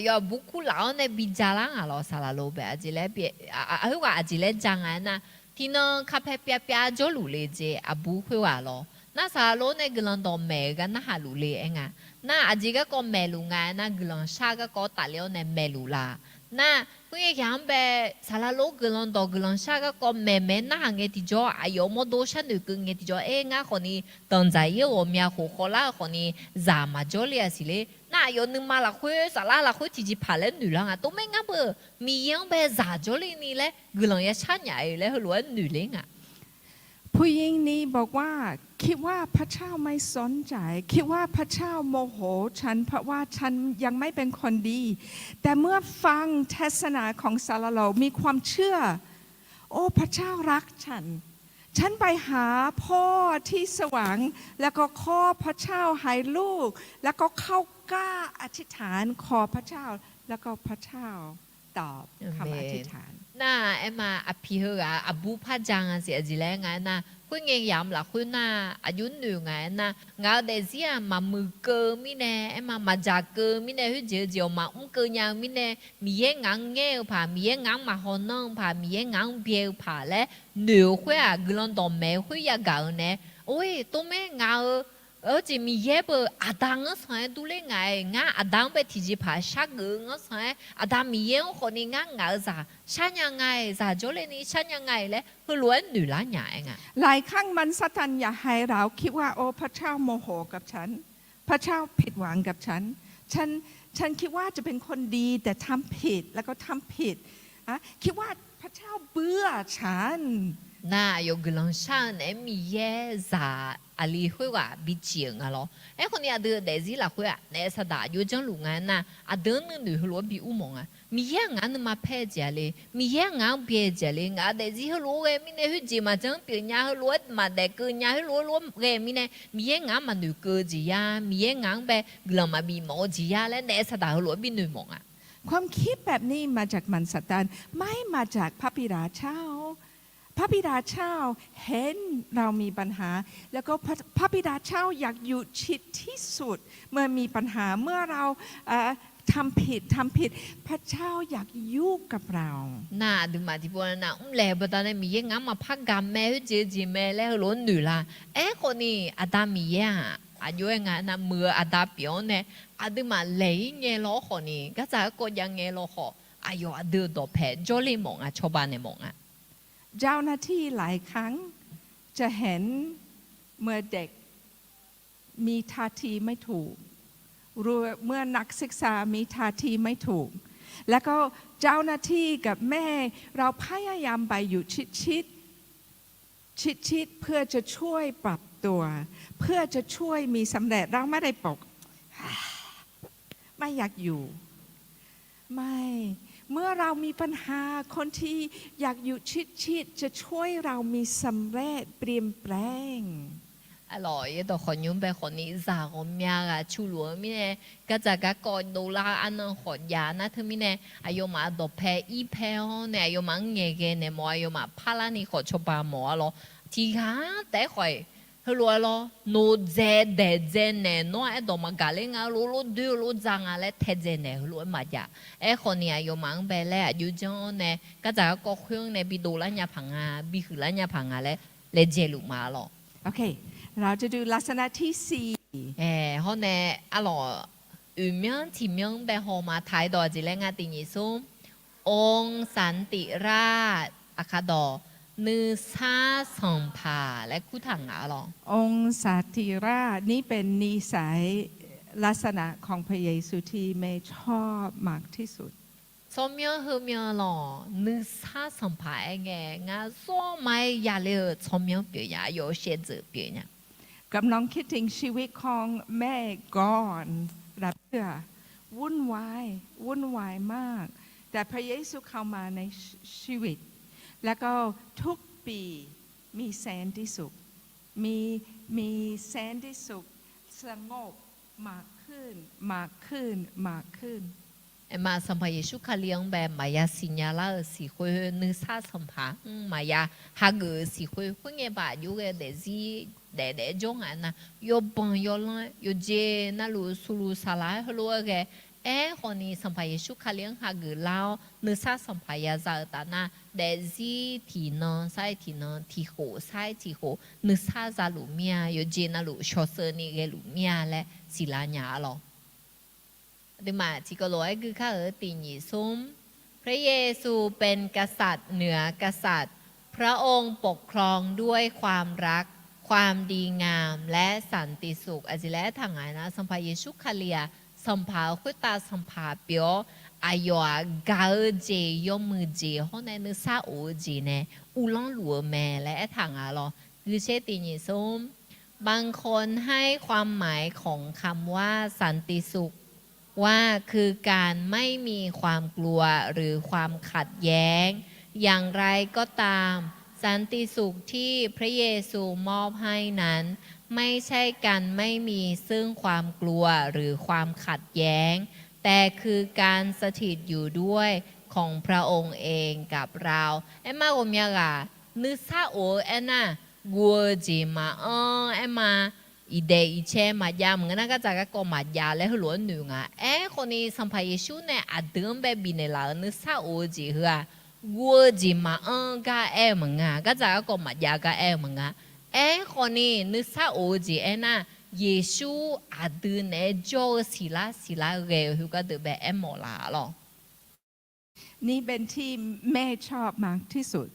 要不苦劳呢，比家人啊咯，啥啦老白，这来别啊，话这来讲啊，那天呢，卡拍别别做努力啫，啊不会话咯。那啥咯呢？个人到美个那下努力啊，那啊这个个美路啊，那个人下个个大了呢美路啦。那คุณยังแบบสารโลกกลังดอกกลังชาก็แม่แม่น่าเงี้ยที่จ่ออายุมโดฉันนึกเงี้ยที่จ่องั้นคนนี้ตั้งใจเยอะมีหัวละคนนี้จามาจ่อเลยสิเลยน่าอายุนึงมาละคุยสารละคุยที่จีผ่านแล้วหนูละอ่ะตัวไม่งั้นเบอมียังแบบจาจ่อเลยนี่แหละกลังยังชันใหญ่เลยหัวหนูเลยอ่ะ ผู้หญิงนี้บอกว่าคิดว่าพระเจ้าไม่สนใจคิดว่าพระเจ้าโมโหฉันเพราะว่าฉันยังไม่เป็นคนดี แต่เมื่อฟังเทศนาของซาลาโลมีความเชื่อโอ้พระเจ้ารักฉันไปหาพ่อที่สวรรค์แล้วก็ขอพระเจ้าให้ลูกแล้วก็เข้ากล้าอธิษฐานขอพระเจ้าแล้วก็พระเจ้าตอบคำอธิษฐาน น่าเอ็มมาอภิเฮอะอบูพะจังอ่ะสิจิเลงไงนะคุณเงยยามละคุณน่ะอายุหนึ่งไงนะงาเดซี่อ่ะมามือเกอมิเน่เอ็มมาจากเกอมิเน่หุ่นเจียวมาเกอยังมิเน่มีเยงังเงี้ยผ่ามีเยงังมาหอนงผ่ามีเยงังเบียวผ่าและหนูคุยอ่ะกลันตอมแม่คุยยาเก่าเนี่ยโอ้ยตัวแม่งาจะมีเยบอาดังก็สายดูเลยไงงาอาดังไปที่จีผ่าชักเกอก็สายอาดังมีเยงคนนี้งางาจ่าฉันยังไงจ่าโจเลนี่ฉันยังไงและคือล้วนหนูละใหญ่ไง หลายครั้งมันสตันอยากให้เราคิดว่าโอ้พระเจ้าโมโหกับฉันพระเจ้าผิดหวังกับฉันคิดว่าจะเป็นคนดีแต่ทำผิดแล้วก็ทำผิดคิดว่าพระเจ้าเบื่อฉันน่าโยกลังชันมีเยจ่าอะไรคุยว่าบิจิงอะ咯คนนี้เดือดเดซี่ละคุยอ่ะเนี่ยสดาอยู่จังหลุงอันน่ะเดินนึงหนูหัวบิอุโมงอ่ะมีเยงานมาเพ่เจเลยมีเยงานเพ่เจเลยงาเดซี่หัวมีเนี่ยหุ่นจีมาจังเปียญาหัวมาเด็กเกินญาหัวเกมีเนี่ยมีเยงานมาหนูเกิจียามีเยงานแบบกลังมาบีโมจียาและเนี่ยสดาหัวบิหนูมองอ่ะความคิดแบบนี้มาจากมันสตันไม่มาจากพระบิดาเจ้าพระบิดาเจ้าเห็นเรามีปัญหาแล้วก็พระบิดาเจ้าอยากอยู่ชิดที่สุดเมื่อมีปัญหาเมื่อเราทำผิดพระเจ้าอยากอยู่กับเราน่าดูมาที่พวกนั้นนะแหล่บตอนนี้มีเยงานมาพักกรรมแม่เจจีแม่แล้วล้นหนูละคนนี้อาดามีเยอะอายุยังไงนะเมื่ออาดาเปียวเนี่ยดูมาเลยเงี้ยล้อคนนี้ก็จะก็ยังเงี้ยล้อเขาอายุดูดอกแผ่โจลีมงชาวบ้านในมงเจ้าหน้าที่หลายครั้งจะเห็นเมื่อเด็กมีท่าทีไม่ถูกเมื่อนักศึกษามีท่าทีไม่ถูกแล้วก็เจ้าหน้าที่กับแม่เราพยายามไปอยู่ชิดเพื่อจะช่วยปรับตัวเพื่อจะช่วยมีสำเร็จเราไม่ได้ปกไม่อยากอยู่ไม่เมื่อเรามีปัญหาคนที่อยากอยู่ชิดจะช่วยเรามีสำเร็จเปลี่ยนแปลงอร่อยตัวคนยุ่งไปคนนี้จ่าคนเมียกับชูหลวงมีเนี่ยก็จะก็กอดดูแลอันนั้นขอดยานะเธอมีเนี่ยอายุมาดอกแพอีแพเนี่ยอายุมาเงี้ยเนี่ยมออายุมาพาลานี่ขอชบปาหมอหรอที่ข้าแต่คอยฮัลโหลหรอโนเจเดเจเนี่ยโนไอ้ดอกมากาเลงอ่ะรู้ดูรู้จังอะไรเทเจเนี่ยฮัลโหลมาจ้ะคนนี้อายุมาไปแล้วอายุจังเนี่ยก็จะก็เครื่องเนี่ยไปดูแลเนี่ยพังอ่ะไปคือแลเนี่ยพังอ่ะเลยเจลุมาหรอโอเคเราจะดูลักษณะที่สี่เขาเนี่ยอะหรอเมืองที่เมืองไปหอมาไทยดอจิเลงาติญิซุมองสันติราชอาคาดอนือซาสองผาและคู่ถังอะหรอองสันติราชนี่เป็นนิสัยลักษณะของพระเยซูที่ไม่ชอบมากที่สุดสมยเฮเมียหรอนือซาสองผาไอ้แกงาซ้อไม่ยาเลยสมยเปียยา有些子เปียเนี่ยกับน้องคิดถึงชีวิตของแม่ก่อนรับเชื่อวุ่นวายมากแต่พระเยซูเข้ามาในชีวิตแล้วก็ทุกปีมีแสนที่สุขมีแสนที่สุขสงบมากขึ้น เอ็มมาสัมภาเยซูคาเลียงแบบมายาสิญญาลาสิคุยนึกซาสัมภามายาฮักสิคุยคุยเงี้ยบาอยู่เกเดซีเดจงอันนะโยบังโยลังโยเจนั่นลูสุลูสลายฮัลโหลเกคนนี้สัมภาเยซูคาเลียงฮักลาวนึกซาสัมภายาซาตานะเดซีที่นอนใส่ที่นอนที่โหใส่ที่โหนึกซาซาลูเมียโยเจนั่นลูชอเซนี่เกลูเมียและศิลาญาหรอดิมาที่ก็ร้อยคือข้าติญิซุมพระเยซูเป็นกษัตริย์เหนือกษัตริย์พระองค์ปกครองด้วยความรักความดีงามและสันติสุขอาจิและทางไหนนะสัมภาเยซูคาเลียสัมภาคุตาสัมภาเปียวอายอกาเจยมือเจห้องในนึกซาโอเจเนอุลองหลัวแม่และทางอะไรคือเชติญิซุมบางคนให้ความหมายของคำว่าสันติสุขว่าคือการไม่มีความกลัวหรือความขัดแย้งอย่างไรก็ตามสันติสุขที่พระเยซูมอบให้นั้นไม่ใช่การไม่มีซึ่งความกลัวหรือความขัดแย้งแต่คือการสถิตอยู่ด้วยของพระองค์เองกับเราเอ็มมาโอเมียกะนึกซาโอเอ็น่ะกัวจีมาเอ็มมาอีเดอีเชมาญาเหมือนกันก็จะก็มาญาและหัวหนึ่งคนนี้สัมภาเยซูเนี่ยอาเดิมแบบบินเลยนึกซาโอจีเหรอกัวจีมาก็เหมือนกันก็จะก็มาญาก็เหมือนกันคนนี้นึกซาโอจีน่ะเยซูอาเดิมเนี่ยโจศิลาเร็วก็เดินแบบหมดละหรอนี่เป็นที่แม่ชอบมากที่สุด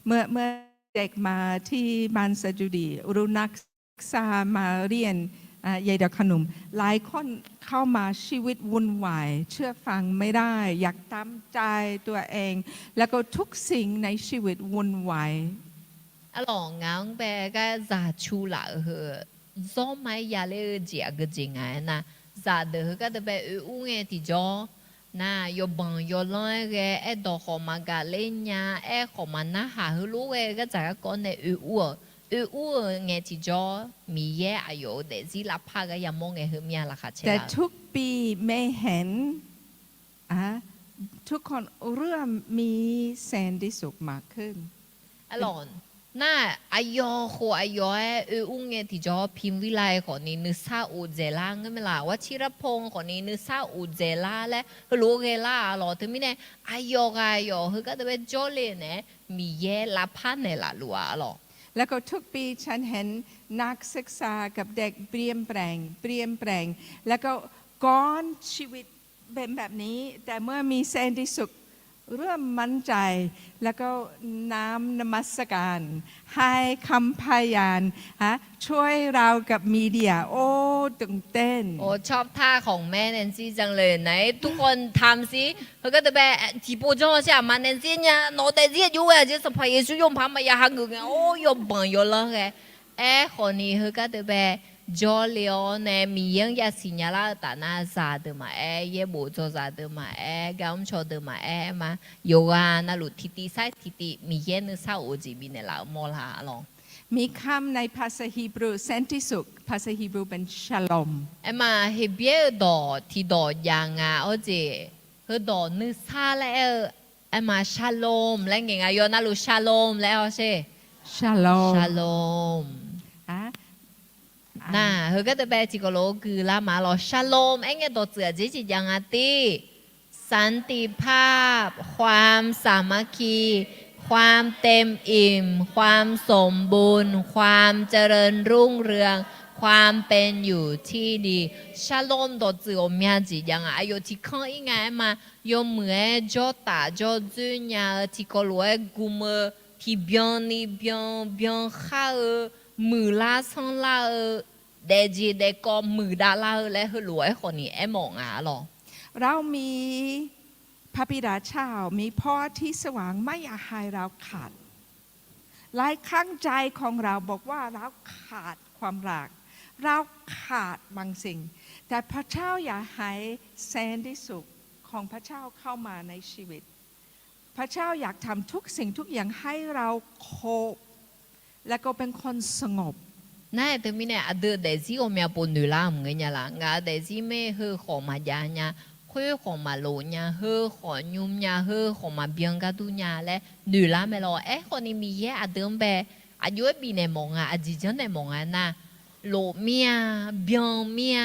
เมื่อเด็กมาที่บ้านสจูดีรู้นักศึกษามาเรียนยายดอกขนมหลายคนเข้ามาชีวิตวุ่นวายเชื่อฟังไม่ได้อยากตามใจตัวเอง แล้วก็ทุกสิ่งในชีวิตวุ่นวายหลงงั้นแบบก็จะชูหล่าเหอะซ้อมไม่ยาเลยเจียก็จริงไงนะจะเดือก็จะแบบอุ้งเงี้ยที่จอน่ะยบังยลอยเกดอกของมันก็เล่นยาของมันน่ะหารู้เกก็จะก็ในอู้เงี้ยที่จอมีแย่อายุเดี๋ยวสิลับพาก็ยังมองเงี้ยเฮียละค่ะเชแต่ทุกปีไม่เห็นทุกคนเริ่มมีแสนที่สุขมากขึ้นหลอนน่าอายอโคอายออุ้งเงี้ยที่จอพิมพ์วิไลคนนี้นึกซาอูเจล่าเงี้ยไม่ล่ะว่าชิรพงศ์คนนี้นึกซาอูเจล่าและลูกเกล่าหรอถึงไม่เนี่ยอายอคือก็จะเป็นโจเลเนี่ยมีแย่ละพันเนี่ยละลัวหรอแล้วก็ทุกปีฉันเห็นนักศึกษากับเด็กเปลี่ยนแปลงแล้วก็ก้อนชีวิตเป็นแบบนี้แต่เมื่อมีแสนที่สุขเริ่มมั่นใจแล้วก็น้ำนมัสการให้คำพยานช่วยเรากับมีเดียโอ้ตื่นเต้นโอ้ชอบท่าของแม่แนนซี่จังเลยไหนทุกคนทำสิเขาก็จะแบบที่พูดจงใช่ไหมแนนซี่เนี่ยโน้ตแต่ที่อยู่จะสัมภาระชุยงพันมายาหักเงี้ยโอ้ยบังยอละแกคนนี้เขาก็จะแบบจอเลียวเนี่ยมียังยาสิญญาลาตานาซาเดมาเย่บูโจซาเดมากำชอเดมามาโยกานาลุทิติไซทิมีเย็นซาโอจิบินละมอลาลองมีคำในภาษาฮีบรูเซนติสุขภาษาฮีบรูเป็นชาลอมมาเฮเบียดอที่ดอยังโอเจเฮดอนึซาแล้วมาชาลอมแล้วไงโยนาลุชาลอมแล้วใช่ชาลอมน่ะเฮก็จะเป็นจิกโลคือละมาลอชาโลมเงี้ยตัวเสือจิยังตีสันติภาพความสามัคคีความเต็มอิ่มความสมบูรณ์ความเจริญรุ่งเรืองความเป็นอยู่ที่ดีชาโลมตัวเสือมีจิยังอายุที่ข้างอีไงมาโยมเหมือนจอตาจอจุนยาจิกโลกุมที่เบียนนี่เบียนข้ามือลาสังลาเดจีเดก็มือดาลาและหลวยคนนี้มองหรอเรามีพระบิดาเจ้ามีพ่อที่สว่างไม่อยากให้เราขาดหลายครั้งใจของเราบอกว่าเราขาดความรักเราขาดบางสิ่งแต่พระเจ้าอยากให้แสนที่สุขของพระเจ้าเข้ามาในชีวิตพระเจ้าอยากทำทุกสิ่งทุกอย่างให้เราโคบและก็เป็นคนสงบนั่นแต่ไม่เนี่ยเดือดเดซี่โอเมียปนดูล่าเหมือนกันละงาเดซี่ไม่เฮอของมาญาญาค会ของมาโลญาเฮอของยุมญาเฮอของมาเบียงกาตุญาและหนูละไม่รอคนนี้มีแย่อเดิมแบบอายุปีในมองอ่ะอจิจันในมองอ่ะนะโลเมียเบียงเมีย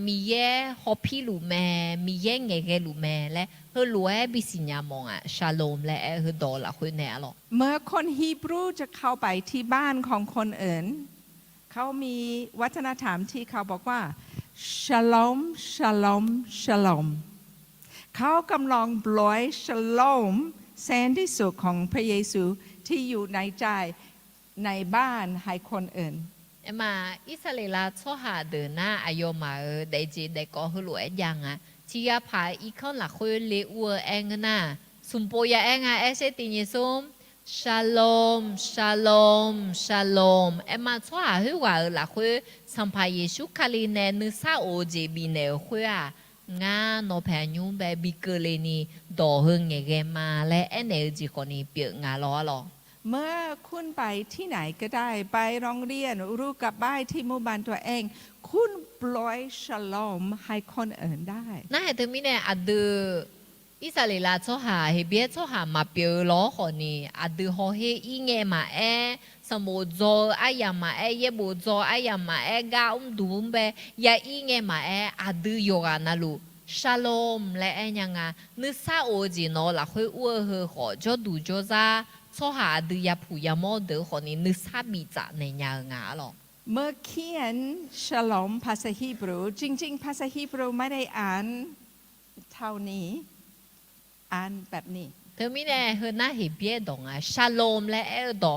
มีแย่ฮอปปี้ลูแม่มีแย่เงเกลูแม่และเฮอลัวบิสิญญามองอ่ะชาโลมและเฮอดอละคุยแน่หรอ เมื่อคนฮีบรูจะเข้าไปที่บ้านของคนอื่นเขามีวัฒนธรรมที่เขาบอกว่า shalom shalom shalom เขากำลังปล่อย shalom แสนที่สุดของพระเยซูที่อยู่ในใจในบ้านให้คนอื่น mà Israel cho hà đời na ayo mà đại chỉ đại có hư lụa yang à chỉ ya phải ít con là khơi lệ ua anh na sum po ya anh à sẽ tin như sum shalom shalom shalom em mà cho hà hư quả là khơi sampai Yesu kali nè nữ sa ô je bi nè khơi à nga nó phải nhung bé bi cơ lên ni đỏ hơn nghe nghe mà lẽ anh này chỉ còn ni biểu nga lo เมื่อคุณไปที่ไหนก็ได้ไปโรงเรียนรู้กับบ้านที่หมู่บ้านตัวเองคุณปล่อยฉลองให้คนอื่นได้ 那还对面呢阿德以色列啦做下那边做下嘛表攞可呢阿德好些伊嘅嘛什麼做哎呀嘛也冇做哎呀嘛搞唔呗也伊嘅嘛阿德有啊那路Shalom 咧樣啊你啥我字攞啦去我去學咗讀咗咋初下ดูยาผู้ยาโมเดอคนนี้นึกซาบีจะในยางาหรอ เมื่อเขียนฉลองภาษาฮีบรูจริงๆภาษาฮีบรูไม่ได้อ่านเท่านี้อ่านแบบนี้ เธอมีเนี่ยเฮน่าเฮเบียดองอ่ะชาโลมและเอดอ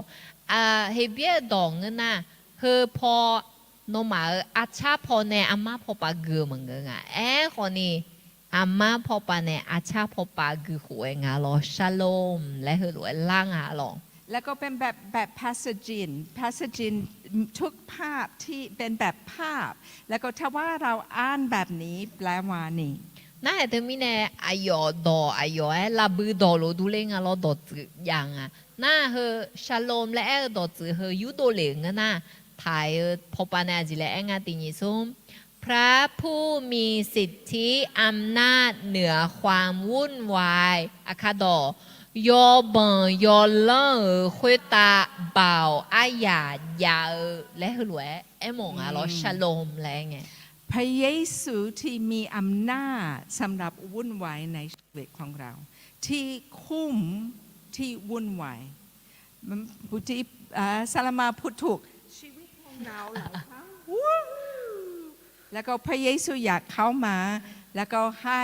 เฮเบียดองน่ะเฮพอโนมาอาชาพอเนี่ยอามาพอปาเกือเหมือนกันอ่ะคนนี้อามาพอปาเนี่ยอาชาพอปาเกือหัวงาหรอชาโลมและเฮรวยล่างอ่ะหรอ แล้วก็เป็นแบบพาสจินทุกภาพที่เป็นแบบภาพแล้วก็ถ้าว่าเราอ่านแบบนี้แปลว่านี่ น่าจะมีเนี่ยอายอดออายอลาบือดอโลดูเลงอ่ะเราดอจือย่างอ่ะน่าเฮชาโลมและดอจืเฮยุโดเลงอ่ะนะไทยพอปานาจิเลงอ่ะติญิซุมพระผู้มีสิทธิอำนาจเหนือความวุ่นวายอะคาดอยอบังยอเลอคุยตาเบาอายายาและหลวยมองอ่ะเราชาโลมและไง พระเยซูที่มีอำนาจสำหรับวุ่นวายในชีวิตของเราที่คุ้มที่วุ่นวายพุทธิซาลามาพูดถูกชีวิตของเราหลายครั้งแล้วก็พระเยซูอยากเข้ามาแล้วก็ให้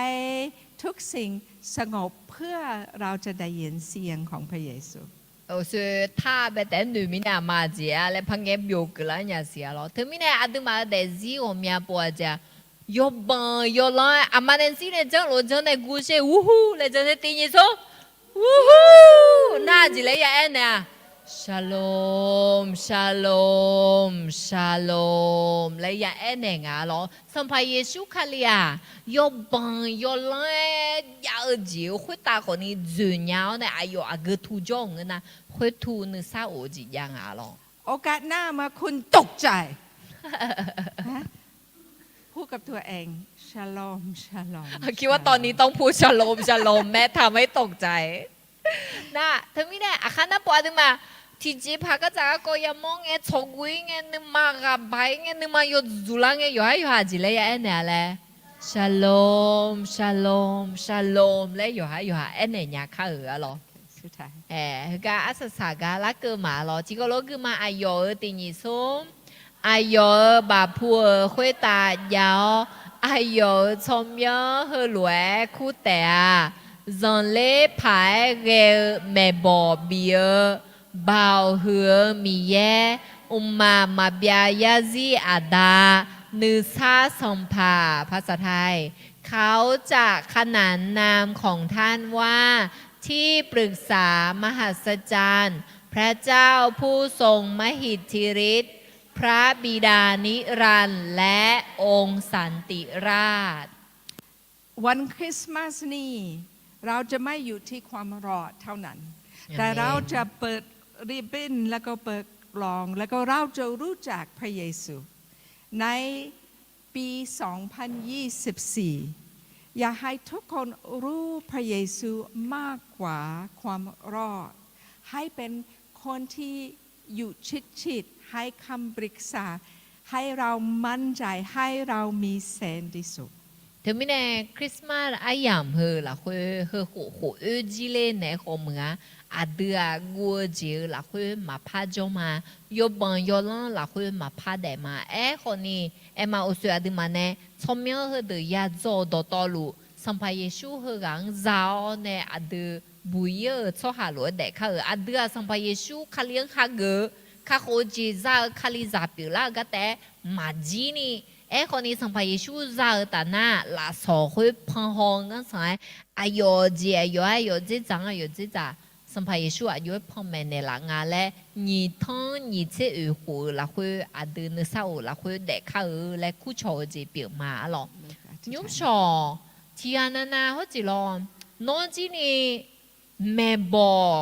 ทุกสิ่งสงบเพื่อเราจะได้ยินเสียงของพระเยซู所以他被带女民啊嘛子啊，来碰见表哥啦人些咯。他们呢阿都嘛在自我面包着，要帮要来，阿妈那时呢讲罗讲那故事，呜呼，来讲那电影说，呜呼，那就来呀呢。Shalom, shalom, shalom. Lấy ya ene ngà lo. Sampai Yesu kali à. Yo bang, yo lai, ya jiu. Khui ta ko ni zu nhau ne ayo aga tu jong na. Khui tu ne sa o ji ya ngà lo. โอกาสหน้ามาคุณตกใจ พูดกับตัวเองชาโลมชาโลม คิดว่าตอนนี้ต้องพูด shalom, shalom แม่ทำให้ตกใจนะทั้งนี้เนี่ยอาคารน่ะปวดมาที่จีพากจากก็ยังมองเงี้ยชกวิ่งเงี้ยนึกมากับไปเงี้ยนึกมาอยู่จุลังเงี้ยอยู่หาจีเลยเนี่ยแหละ shalom shalom shalom เลยอยู่หาเนี่ยข้าหรอ สุดท้าย ก็อาศัยสากาละเกิดมาหรอที่ก็รู้คือมาอายุติญิส้มอายุบาพัวคุยตายาวอายุชมยอเฮรวยคู่แต่จันเล่พายเกลแม่บอเบียบ่าวเหือมีแย่มาเบียยาซีอาดานือซาสมภาภาษาไทยเขาจะขนานนามของท่านว่าที่ปรึกษามหัศจรรย์พระเจ้าผู้ทรงมหิทธิฤทธิ์พระบิดานิรันดร์และองค์สันติราช วันคริสต์มาสนี้เราจะไม่อยู่ที่ความรอดเท่านั้น แต่เราจะเปิดริบบิ้นแล้วก็เปิดกลองแล้วก็เราจะรู้จักพระเยซูในปี 2024 อยากให้ทุกคนรู้พระเยซูมากกว่าความรอดให้เป็นคนที่อยู่ชิดๆให้คำปรึกษาให้เรามั่นใจให้เรามีเซนที่สุด ถึงไม่แน่คริสต์มาสอายามเฮอละคุยเฮอโหจีเล่ในขอมืออาเดือกัวเจอละคุยมาพาจอมาโยบังโยลังละคุยมาพาได้มาคนนี้มาอุสอาดิมาเน่ชมยังเฮอเดียโจดตอลูสัมภาเยซูเฮอกังเจ้าเน่อาเดือบุยชอฮาลัวเด็กเขาอาเดือสัมภาเยซูคาเลียงฮาเกคาโคจีซาคาลิซาปิลาก็แต่มาจีนี่คนนี้สัมภาเยซูซาตาน่าลาสอคุยพังหงกันสายอายอจีอายอจีจังอายอจีจ่าสัมภาเยซูอายอพังแม่ในหลังงานและยี่ทั้งยี่เจ้าหัวละคุยอาเดือนเสาร์ละคุยเด็กเขาและคู่ชอจีเปียมาหรอยุ่งชอที่อันนั้นนะเขาจีรอนอนจีนี่แม่บอก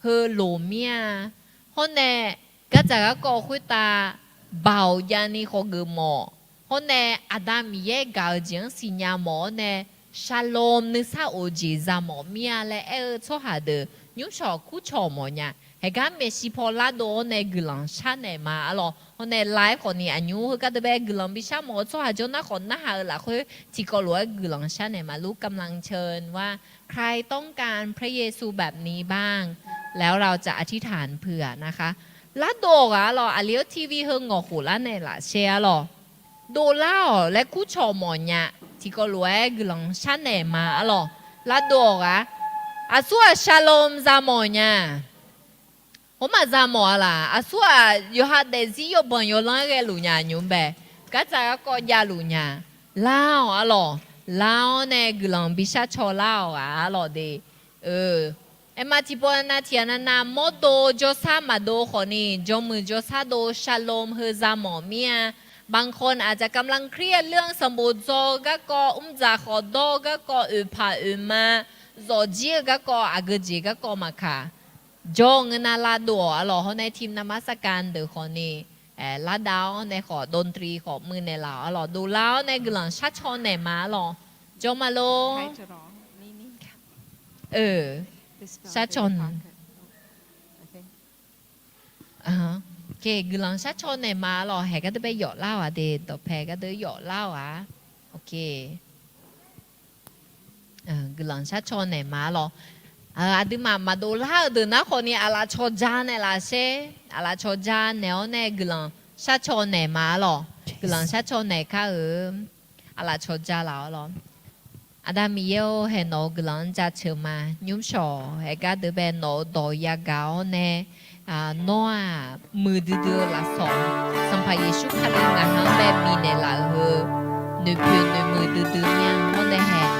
เฮอโลเมียคนเนี่ยก็จะก็คุยตาเบาญาณีเขาเกมอคนเนี่ยอาดามีเยกาจิงสิญญาหมอเนี่ยชาโลมนึกซาโอจีซาหมอเมียและชอหาเดยุ่งชอคู่ชอหมอเนี่ยเฮกันเมสิพอลาโดเนี่ยกลังชาเนี่ยมาอ๋อคนเนี่ยไลฟ์คนนี้อายุก็จะแบบกลังบิชาหมอชอหาจนน่าคนน่าหาละคุยที่ก็รู้ว่ากลังชาเนี่ยมาลูกกำลังเชิญว่าใครต้องการพระเยซูแบบนี้บ้างแล้วเราจะอธิษฐานเผื่อนะคะลาโดกะหรออาเลียวทีวีเฮงอหูละเนี่ยละเชียหรอโดล่าและคู่ชอหมอเนี่ยที่ก็รู้ว่ากลังชาเนี่ยมาหรอลาโดกะอาสัวชาโลมซาหมอเนี่ยผมมาซาหมอละอาสัวอยู่หาเดซิโยบังโยลังเกลุญาหนุ่มเบก็จะก็ยาลุญาลาวอะหรอลาวเนี่ยกลังบิชาชอลาวอะหรอเดมาที่ปนนาที่นั่นนะโมโดจอซามาโดคนนี้จอมือจอซาโดชาโลมเฮซาหมอเมียบางคนอาจจะกำลังเครียดเรื่องสมบูรณ์โจก็จะขอโดก็พามาโจจีก็อากจีก็มาค่ะจงนาลาดัวหล่อเขาในทีมนมัสการเดอคนนี้ลาดาวในขอดนตรีขอมือในเหล่าหล่อดูแล้วในกลังชัดชอนในมาหล่อจงมาโล ใครจะร้องนี่ ชาชนโอเคกลังชาชนในมาหรอแหก็จะไปหยอดเหล้าเดต่อแพก็จะหยอดเหล้าโอเคกลังชาชนในมาหรอดิมาดูเหล้าดูนะคนนี้อาลาโชจานในลาเชอาลาโชจานแนวในกลังชาชนในมาหรอกลังชาชนในข้าอาลาโชจาแล้วหรออาดามีเยอเห็นโนกลังจะเชื่อมายุ่งชอเฮก็จะเป็นโนดอยากเอาเนี่ยนัวมือดื้อละสองสัมภาเยซูคาลิงาฮังแบบมีในละเฮนึกเป็นมือดื้อเนี่ยเขาได้เห็น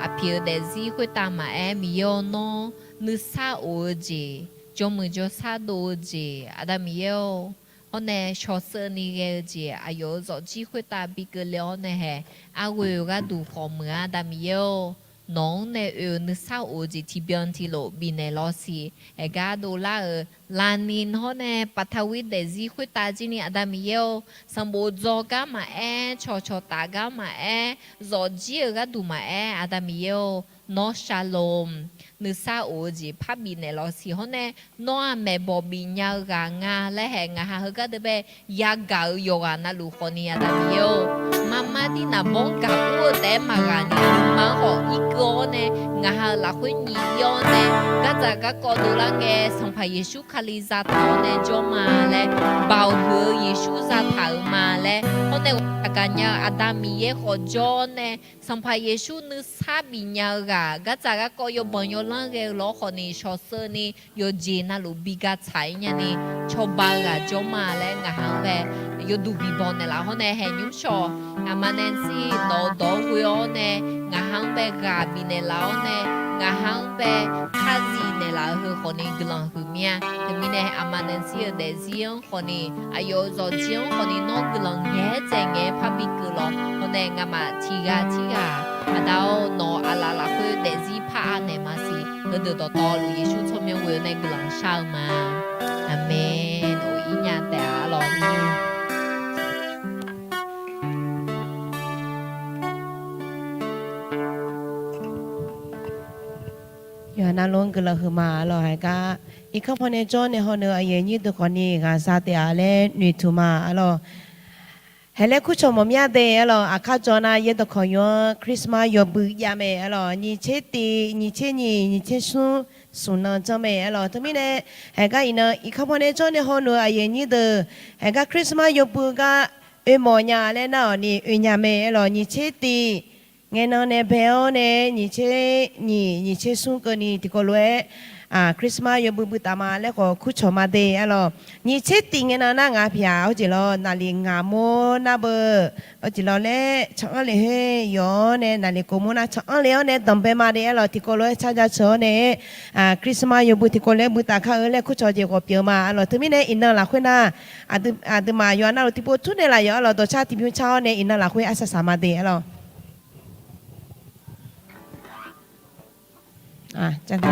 อภิเดซีคุยตามมามีเยอโนนึกซาโอจีจมือจซาโดจีอาดามีเยอเขาเนี่ยชอเซนี่เกจีอายุจอจีคุยตาบิกเลี้ยวเนี่ยอาเวก็ดูขอมืออาดามีเยอน้องเนี่ยนึกซาโอจีที่เบียนที่โลบินในลอซีก็ดูละลานินเขาเนี่ยปัทวิเดซีคุยตาจีนี่อาดามีเยอสมบูรณ์จก็มาชอตาก็มาจอจีก็ดูมาอาดามีเยอนอชาโลมนึกซาโอจีพับบินในลอซีเขาเนี่ยน้องแม่บอบินยากงาและแหงาเขาก็จะไปยากาโยกานาลูคนนี้อาดามีเยมาที่นาบงกับกูแต่มาการนี้มาขออีกเนี่ยงาละคนนี้ยอเนี่ยก็จะก็ดูละเงสัมภาเยซูคาลิซาเท่าเนี่ยจอมาและเบาเฮเยซูซาเท่ามาและเขาเนี่ยกันยาอาดามีเยขอจอเนี่ยสัมภาเยซูนึกซาบิญญากาก็จะก็ยบังยลังเกลอคนนี้ชอเซนี่ยจีน่าลูบิกาใช้เนี่ยนี่ชอบบากาจอมาและงาฮังเบยดูบิบอนเนี่ยละเขาเนี่ยเห็นยุ่งชออามาเนซีโนโดกุยเนี่ยงาฮังเบกาบินเนี่ยละเนี่ยงาฮังเบคาซีเนี่ยละคือคนนี้กลังคือเมียแต่มีเนี่ยอามาเนซีเดซิองคนนี้อายุจอจิองคนนี้นกกลังเงี้ยเจงเงี้ยพับบิกลอคนเนี่ยงามาทีกาอาดาวโนอาลาลาคือเดซิพาเนี่ยมาสิเดือดต่อลุยชูชมยังเวในกลังเช้ามาอาเมนโอ้ยญาแต่อร่อย呀，那龙个了和嘛了还个，一看碰见做呢，好呢，爷爷都看你个啥的啊嘞，女图嘛了。ให้เล็กคุณชมมยาเดอลอาคาจอนาเยดขอยคริสต์มาสยบุยาเมอลนี่เชตีนี่เชนี่นี่เชสุนจอเมอลทั้งมีเนี่ยให้ก็อินอีข้าพเจ้าเนี่ยฮอนัวเยนี่เดอให้ก็คริสต์มาสยบุก็มอยาแล้วนะนี่ยาเมอลนี่เชตีเงินเนี่ยเบลเนี่ยนี่เชสุก็นี่ที่ก็รู้คริสต์มาสยบุตามาแล้วก็คุชมาเดอลนี่เชติงเงินน่างาพิอาเอาจิโลนาลีงาโมนาเบอเอาจิโลเล่ช่างเลยเฮยอเนี่ยนาลีโกโมนาช่างเลยเนี่ยดัมเบมาเดอลที่ก็รู้ชาจะเชอเนี่ยคริสต์มาสยบุที่ก็เล่บุตาข้าเล่คุชเจก็เปียวมาอลถึงมีเนี่ยอินนาละคุน่าอาดมายอนาที่พูดทุนเนี่ยละยอลตัวชาติพิวชาเนี่ยอินนาละคุยอาศัยสามาเดอลจังไง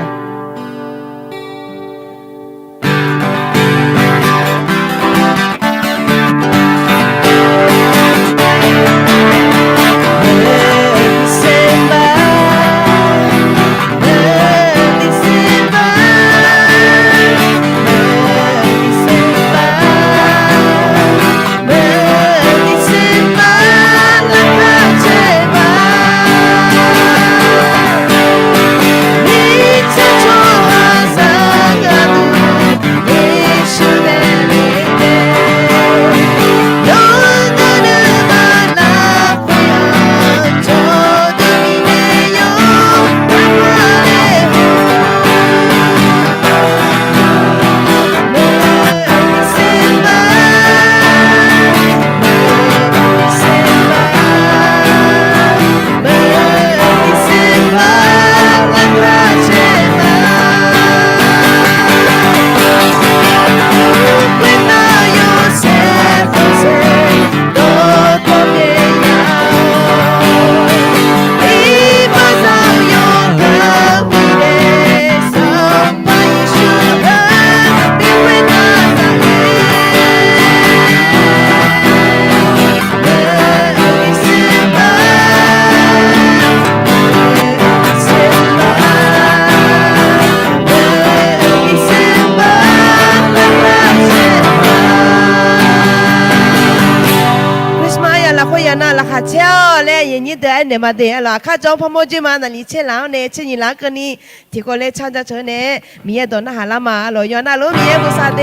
เช่าและยันยี่เดนเดมาเดอละข้าจองพมจิมานันลิเชลาวเนเชนิลากนี่ที่ก็เลชาจะเชเนมีเอดอนหาลามาลอยอนาโลมีเอบุซาเด